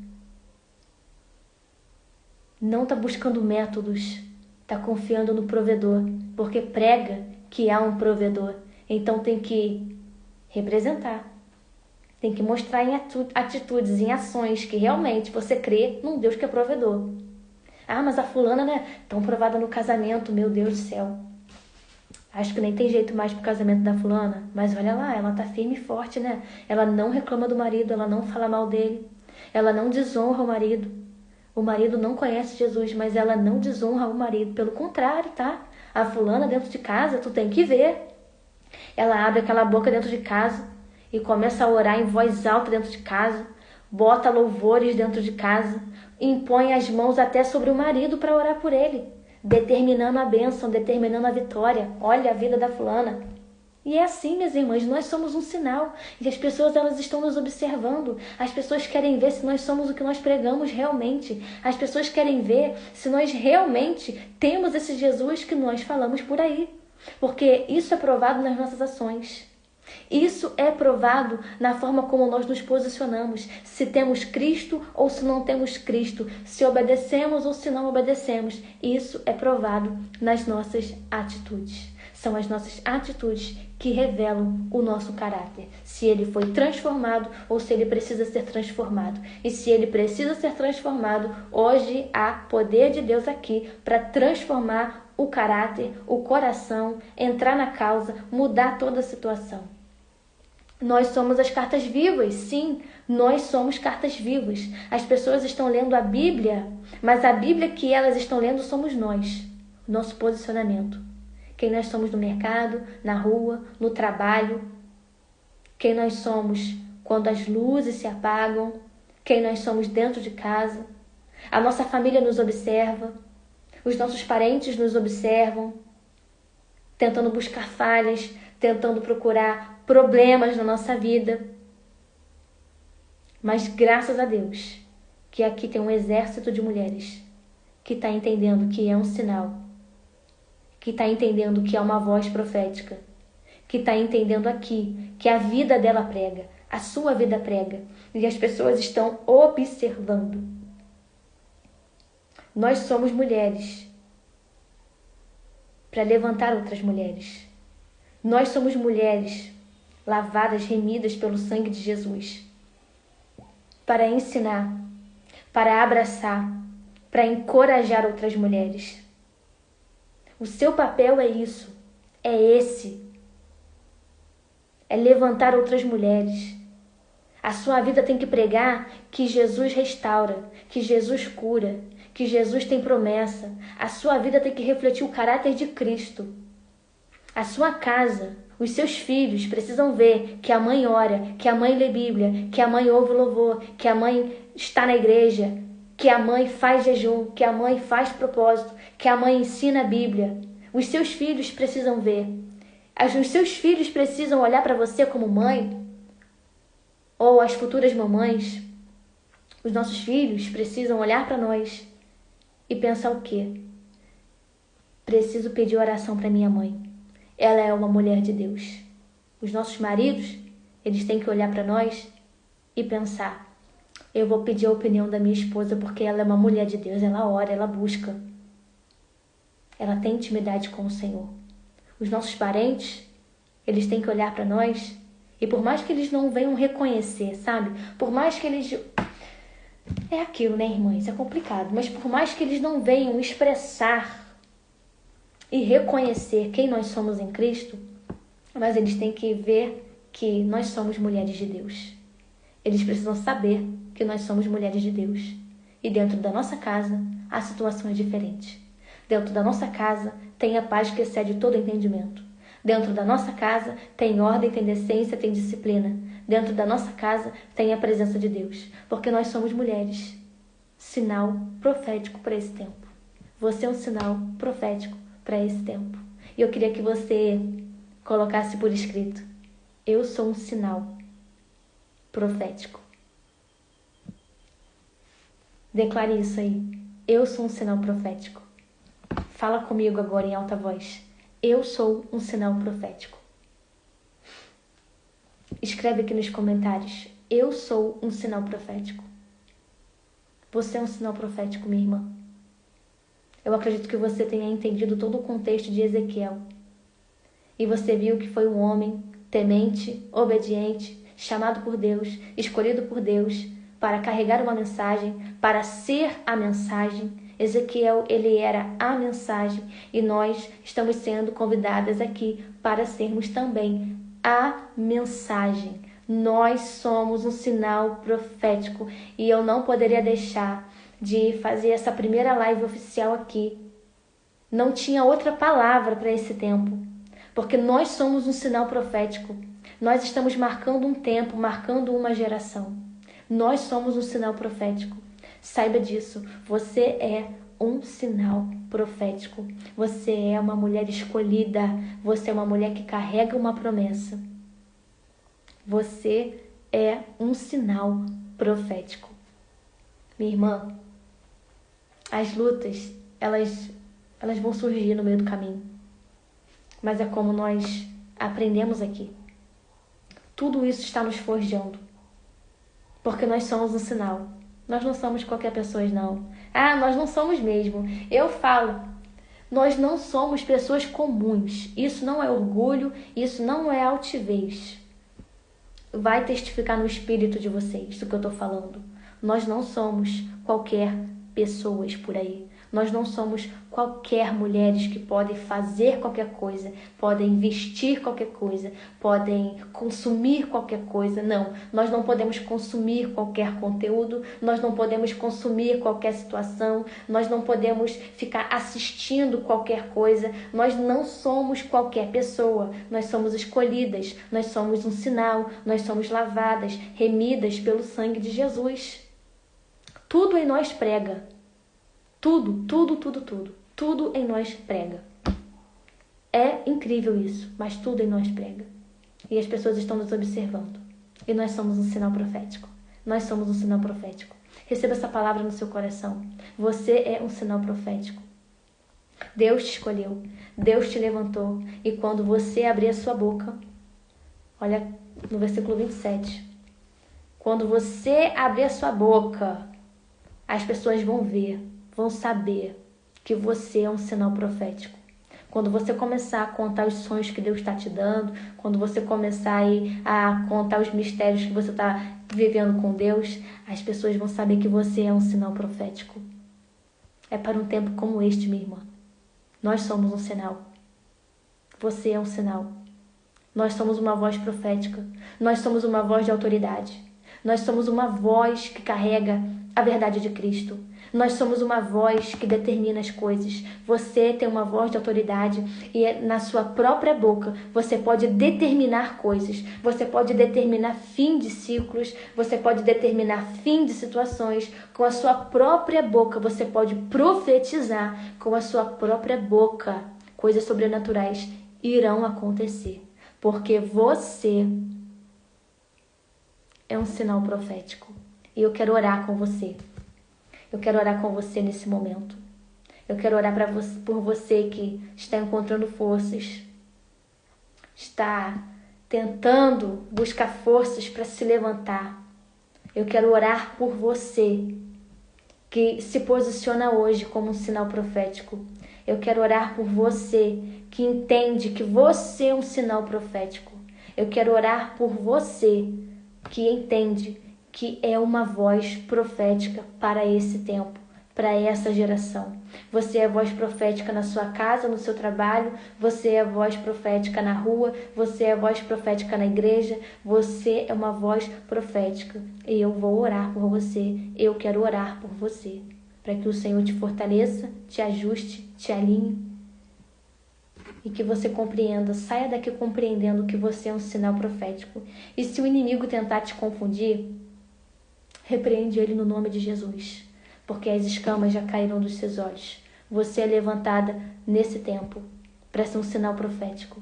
Não tá buscando métodos. Tá confiando no provedor, porque prega que há um provedor. Então tem que representar. Tem que mostrar em atitudes, em ações, que realmente você crê num Deus que é provedor. Ah, mas a fulana, né? Tão provada no casamento, meu Deus do céu. Acho que nem tem jeito mais pro casamento da fulana. Mas olha lá, ela tá firme e forte, né? Ela não reclama do marido, ela não fala mal dele. Ela não desonra o marido. O marido não conhece Jesus, mas ela não desonra o marido. Pelo contrário, tá? A fulana dentro de casa, tu tem que ver. Ela abre aquela boca dentro de casa e começa a orar em voz alta dentro de casa. Bota louvores dentro de casa. Impõe as mãos até sobre o marido para orar por ele. Determinando a bênção, determinando a vitória. Olha a vida da fulana. E é assim, minhas irmãs, nós somos um sinal. E as pessoas, elas estão nos observando. As pessoas querem ver se nós somos o que nós pregamos realmente. As pessoas querem ver se nós realmente temos esse Jesus que nós falamos por aí. Porque isso é provado nas nossas ações. Isso é provado na forma como nós nos posicionamos. Se temos Cristo ou se não temos Cristo. Se obedecemos ou se não obedecemos. Isso é provado nas nossas atitudes. São as nossas atitudes que revelam o nosso caráter. Se ele foi transformado ou se ele precisa ser transformado. E se ele precisa ser transformado, hoje há poder de Deus aqui para transformar o caráter, o coração, entrar na causa, mudar toda a situação. Nós somos as cartas vivas, sim, nós somos cartas vivas. As pessoas estão lendo a Bíblia, mas a Bíblia que elas estão lendo somos nós, nosso posicionamento. Quem nós somos no mercado, na rua, no trabalho. Quem nós somos quando as luzes se apagam. Quem nós somos dentro de casa. A nossa família nos observa. Os nossos parentes nos observam. Tentando buscar falhas, tentando procurar problemas na nossa vida. Mas graças a Deus, que aqui tem um exército de mulheres que está entendendo que é um sinal, que está entendendo que é uma voz profética, que está entendendo aqui que a vida dela prega, a sua vida prega, e as pessoas estão observando. Nós somos mulheres para levantar outras mulheres. Nós somos mulheres lavadas, remidas pelo sangue de Jesus, para ensinar, para abraçar, para encorajar outras mulheres. O seu papel é isso, é esse. É levantar outras mulheres. A sua vida tem que pregar que Jesus restaura, que Jesus cura, que Jesus tem promessa. A sua vida tem que refletir o caráter de Cristo. A sua casa, os seus filhos precisam ver que a mãe ora, que a mãe lê Bíblia, que a mãe ouve louvor, que a mãe está na igreja, que a mãe faz jejum, que a mãe faz propósito, que a mãe ensina a Bíblia. Os seus filhos precisam ver. Os seus filhos precisam olhar para você como mãe, ou as futuras mamães. Os nossos filhos precisam olhar para nós e pensar o quê? Preciso pedir oração para minha mãe. Ela é uma mulher de Deus. Os nossos maridos, eles têm que olhar para nós e pensar: eu vou pedir a opinião da minha esposa porque ela é uma mulher de Deus, ela ora, ela busca. Ela tem intimidade com o Senhor. Os nossos parentes, eles têm que olhar para nós e por mais que eles não venham reconhecer, sabe? Por mais que eles... É aquilo, né, irmã? Isso é complicado. Mas por mais que eles não venham expressar e reconhecer quem nós somos em Cristo, mas eles têm que ver que nós somos mulheres de Deus. Eles precisam saber que nós somos mulheres de Deus. E dentro da nossa casa, a situação é diferente. Dentro da nossa casa, tem a paz que excede todo entendimento. Dentro da nossa casa, tem ordem, tem decência, tem disciplina. Dentro da nossa casa, tem a presença de Deus. Porque nós somos mulheres. Sinal profético para esse tempo. Você é um sinal profético para esse tempo. E eu queria que você colocasse por escrito: eu sou um sinal profético. Declare isso aí. Eu sou um sinal profético. Fala comigo agora em alta voz. Eu sou um sinal profético. Escreve aqui nos comentários. Eu sou um sinal profético. Você é um sinal profético, minha irmã. Eu acredito que você tenha entendido todo o contexto de Ezequiel. E você viu que foi um homem temente, obediente, chamado por Deus, escolhido por Deus, para carregar uma mensagem, para ser a mensagem. Ezequiel, ele era a mensagem, e nós estamos sendo convidadas aqui para sermos também a mensagem. Nós somos um sinal profético, e eu não poderia deixar de fazer essa primeira live oficial aqui. Não tinha outra palavra para esse tempo, porque nós somos um sinal profético. Nós estamos marcando um tempo, marcando uma geração. Nós somos um sinal profético. Saiba disso. Você é um sinal profético. Você é uma mulher escolhida. Você é uma mulher que carrega uma promessa. Você é um sinal profético. Minha irmã, as lutas, elas vão surgir no meio do caminho. Mas é como nós aprendemos aqui. Tudo isso está nos forjando. Porque nós somos um sinal. Nós não somos qualquer pessoa, não. Nós não somos mesmo. Eu falo, nós não somos pessoas comuns. Isso não é orgulho, isso não é altivez. Vai testificar no espírito de vocês do que eu estou falando. Nós não somos qualquer pessoas por aí. Nós não somos qualquer mulheres que podem fazer qualquer coisa, podem vestir qualquer coisa, podem consumir qualquer coisa. Não, nós não podemos consumir qualquer conteúdo, nós não podemos consumir qualquer situação, nós não podemos ficar assistindo qualquer coisa. Nós não somos qualquer pessoa, nós somos escolhidas, nós somos um sinal, nós somos lavadas, remidas pelo sangue de Jesus. Tudo em nós prega. Tudo em nós prega. É incrível isso, mas tudo em nós prega. E as pessoas estão nos observando. E nós somos um sinal profético. Nós somos um sinal profético. Receba essa palavra no seu coração. Você é um sinal profético. Deus te escolheu. Deus te levantou. E quando você abrir a sua boca, olha no versículo 27. Quando você abrir a sua boca, as pessoas vão ver, vão saber que você é um sinal profético. Quando você começar a contar os sonhos que Deus está te dando, quando você começar a contar os mistérios que você está vivendo com Deus, as pessoas vão saber que você é um sinal profético. É para um tempo como este, minha irmã. Nós somos um sinal. Você é um sinal. Nós somos uma voz profética. Nós somos uma voz de autoridade. Nós somos uma voz que carrega a verdade de Cristo. Nós somos uma voz que determina as coisas. Você tem uma voz de autoridade e na sua própria boca você pode determinar coisas. Você pode determinar fim de ciclos. Você pode determinar fim de situações. Com a sua própria boca você pode profetizar. Com a sua própria boca coisas sobrenaturais irão acontecer. Porque você é um sinal profético. E eu quero orar com você. Eu quero orar com você nesse momento. Eu quero orar por você que está encontrando forças. Está tentando buscar forças para se levantar. Eu quero orar por você que se posiciona hoje como um sinal profético. Eu quero orar por você que entende que você é um sinal profético. Eu quero orar por você que entende que é uma voz profética para esse tempo, para essa geração. Você é voz profética na sua casa, no seu trabalho, você é voz profética na rua, você é voz profética na igreja, você é uma voz profética. E eu vou orar por você, eu quero orar por você, para que o Senhor te fortaleça, te ajuste, te alinhe e que você compreenda, saia daqui compreendendo que você é um sinal profético. E se o inimigo tentar te confundir, repreende ele no nome de Jesus, porque as escamas já caíram dos seus olhos, Você é levantada nesse tempo para ser um sinal profético.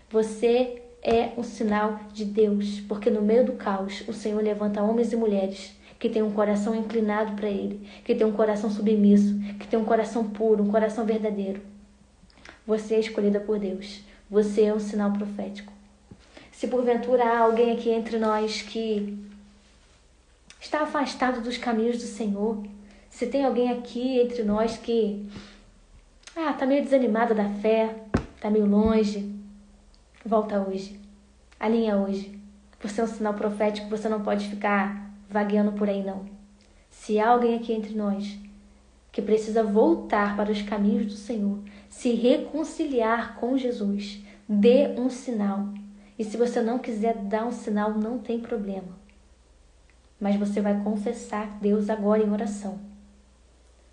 Você é um sinal de Deus, porque no meio do caos o Senhor levanta homens e mulheres que têm um coração inclinado para Ele, que têm um coração submisso, que têm um coração puro, um coração verdadeiro. Você é escolhida por Deus. Você é um sinal profético. Se porventura há alguém aqui entre nós que está afastado dos caminhos do Senhor, se tem alguém aqui entre nós que está meio desanimado da fé, está meio longe, volta hoje. Alinha hoje. Você é um sinal profético, você não pode ficar vagueando por aí não. Se há alguém aqui entre nós que precisa voltar para os caminhos do Senhor, se reconciliar com Jesus, dê um sinal. E se você não quiser dar um sinal, não tem problema. Mas você vai confessar Deus agora em oração.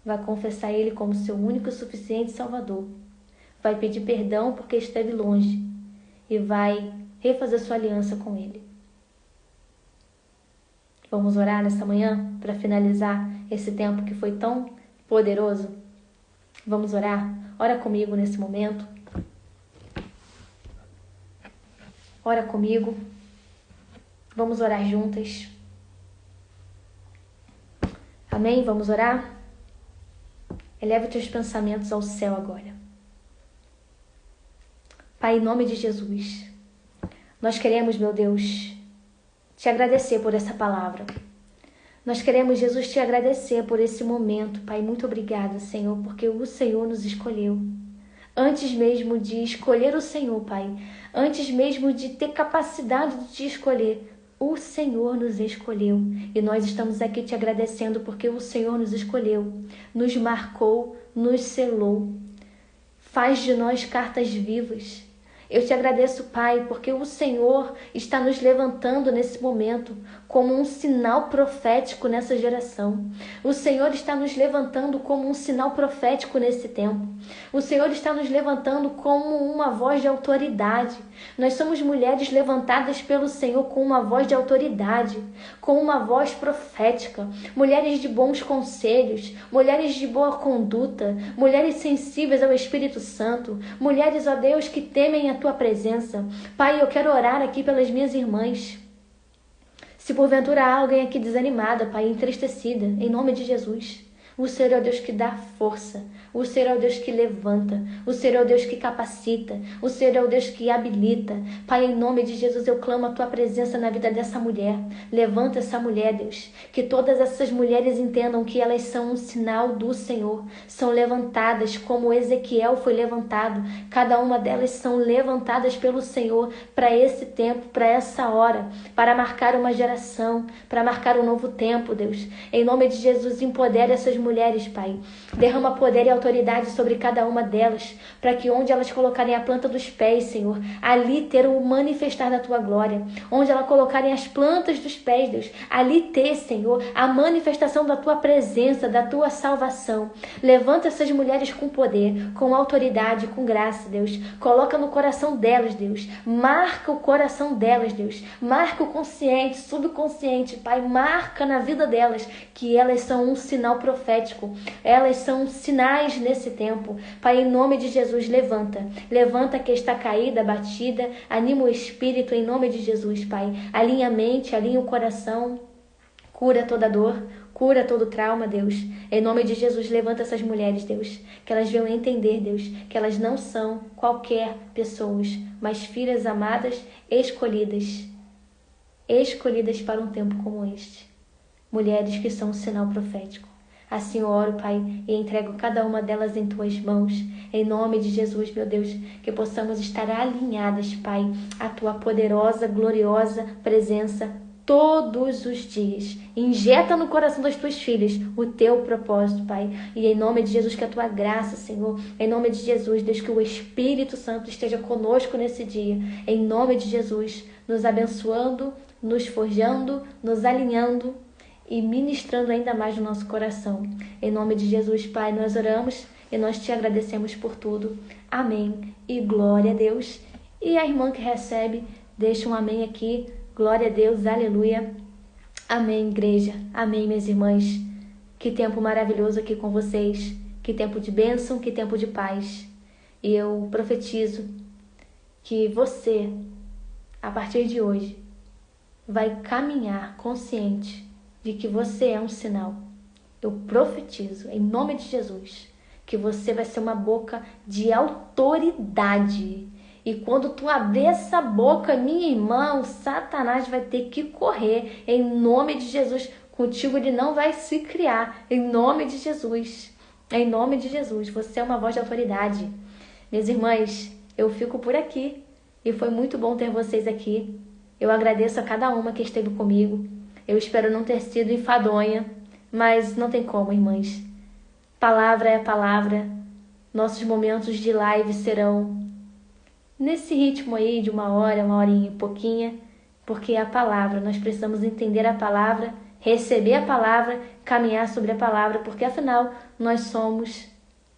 Vai confessar Ele como seu único e suficiente Salvador. Vai pedir perdão porque esteve longe. E vai refazer sua aliança com Ele. Vamos orar nessa manhã para finalizar esse tempo que foi tão poderoso? Vamos orar? Ora comigo nesse momento. Ora comigo. Vamos orar juntas. Amém? Vamos orar? Eleva os teus pensamentos ao céu agora. Pai, em nome de Jesus, nós queremos, meu Deus, te agradecer por essa palavra. Nós queremos, Jesus, te agradecer por esse momento, Pai. Muito obrigada, Senhor, porque o Senhor nos escolheu. Antes mesmo de escolher o Senhor, Pai, antes mesmo de ter capacidade de te escolher, o Senhor nos escolheu. E nós estamos aqui te agradecendo porque o Senhor nos escolheu, nos marcou, nos selou. Faz de nós cartas vivas. Eu te agradeço, Pai, porque o Senhor está nos levantando nesse momento como um sinal profético nessa geração. O Senhor está nos levantando como um sinal profético nesse tempo. O Senhor está nos levantando como uma voz de autoridade. Nós somos mulheres levantadas pelo Senhor com uma voz de autoridade, com uma voz profética, mulheres de bons conselhos, mulheres de boa conduta, mulheres sensíveis ao Espírito Santo, mulheres, ó Deus, que temem a tua presença. Pai, eu quero orar aqui pelas minhas irmãs. Se porventura há alguém aqui desanimada, Pai, entristecida, em nome de Jesus, o Senhor é o Deus que dá força, o Senhor é o Deus que levanta, o Senhor é o Deus que capacita, o Senhor é o Deus que habilita. Pai, em nome de Jesus, eu clamo a tua presença na vida dessa mulher. Levanta essa mulher, Deus, que todas essas mulheres entendam que elas são um sinal do Senhor, são levantadas como Ezequiel foi levantado. Cada uma delas são levantadas pelo Senhor para esse tempo, para essa hora, para marcar uma geração, para marcar um novo tempo, Deus. Em nome de Jesus, empodere essas mulheres, Pai. Derrama poder e autoridade sobre cada uma delas, para que onde elas colocarem a planta dos pés, Senhor, ali ter o manifestar da tua glória. Onde elas colocarem as plantas dos pés, Deus, ali ter, Senhor, a manifestação da tua presença, da tua salvação. Levanta essas mulheres com poder, com autoridade, com graça, Deus. Coloca no coração delas, Deus. Marca o coração delas, Deus. Marca o consciente, subconsciente, Pai. Marca na vida delas que elas são um sinal profético. Elas são sinais nesse tempo. Pai, em nome de Jesus, levanta. Levanta que está caída, batida. Anima o espírito em nome de Jesus, Pai. Alinha a mente, alinha o coração. Cura toda dor, cura todo trauma, Deus. Em nome de Jesus, levanta essas mulheres, Deus. Que elas venham entender, Deus, que elas não são qualquer pessoas, mas filhas amadas, escolhidas. Escolhidas para um tempo como este. Mulheres que são um sinal profético. Assim eu oro, Pai, e entrego cada uma delas em tuas mãos. Em nome de Jesus, meu Deus, que possamos estar alinhadas, Pai, à tua poderosa, gloriosa presença todos os dias. Injeta no coração das tuas filhas o teu propósito, Pai. E em nome de Jesus, que a tua graça, Senhor, em nome de Jesus, Deus, que o Espírito Santo esteja conosco nesse dia. Em nome de Jesus, nos abençoando, nos forjando, nos alinhando e ministrando ainda mais no nosso coração. Em nome de Jesus, Pai, nós oramos e nós te agradecemos por tudo. Amém. E glória a Deus. E a irmã que recebe, deixa um amém aqui. Glória a Deus, aleluia. Amém, igreja. Amém, minhas irmãs. Que tempo maravilhoso aqui com vocês. que tempo de bênção, que tempo de paz. E eu profetizo que você, a partir de hoje, vai caminhar consciente de que você é um sinal. Eu profetizo, em nome de Jesus, que você vai ser uma boca de autoridade. E quando tu abrir essa boca, minha irmã, o Satanás vai ter que correr. Em nome de Jesus, contigo ele não vai se criar. Em nome de Jesus. Em nome de Jesus, você é uma voz de autoridade. Minhas irmãs, eu fico por aqui. E foi muito bom ter vocês aqui. Eu agradeço a cada uma que esteve comigo. Eu espero não ter sido enfadonha, mas não tem como, irmãs. Palavra é palavra. Nossos momentos de live serão nesse ritmo aí de uma horinha e pouquinha, porque é a palavra, nós precisamos entender a palavra, receber a palavra, caminhar sobre a palavra, porque afinal nós somos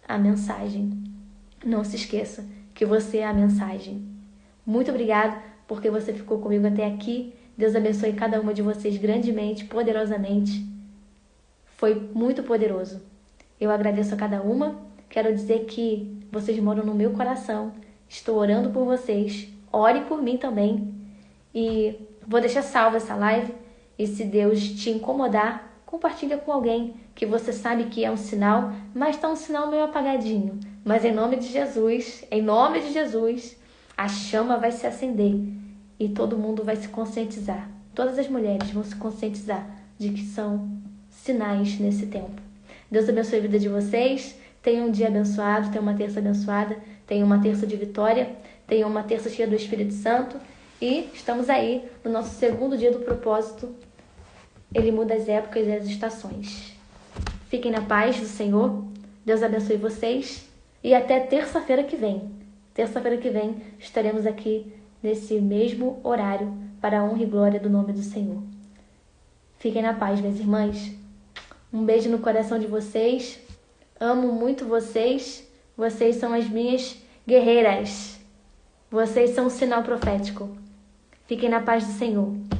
a mensagem. Não se esqueça que você é a mensagem. Muito obrigada porque você ficou comigo até aqui. Deus abençoe cada uma de vocês grandemente, poderosamente. Foi muito poderoso. Eu agradeço a cada uma. Quero dizer que vocês moram no meu coração. Estou orando por vocês. Ore por mim também. E vou deixar salva essa live. E se Deus te incomodar, compartilha com alguém que você sabe que é um sinal, mas está um sinal meio apagadinho. Mas em nome de Jesus, a chama vai se acender e todo mundo vai se conscientizar. Todas as mulheres vão se conscientizar de que são sinais nesse tempo. Deus abençoe a vida de vocês. Tenham um dia abençoado, tenham uma terça abençoada, tenham uma terça de vitória, tenham uma terça cheia do Espírito Santo. E estamos aí no nosso segundo dia do propósito. Ele muda as épocas e as estações. Fiquem na paz do Senhor. Deus abençoe vocês. E até terça-feira que vem. Terça-feira que vem estaremos aqui nesse mesmo horário para a honra e glória do nome do Senhor. Fiquem na paz, minhas irmãs. Um beijo no coração de vocês. Amo muito vocês. Vocês são as minhas guerreiras. Vocês são um sinal profético. Fiquem na paz do Senhor.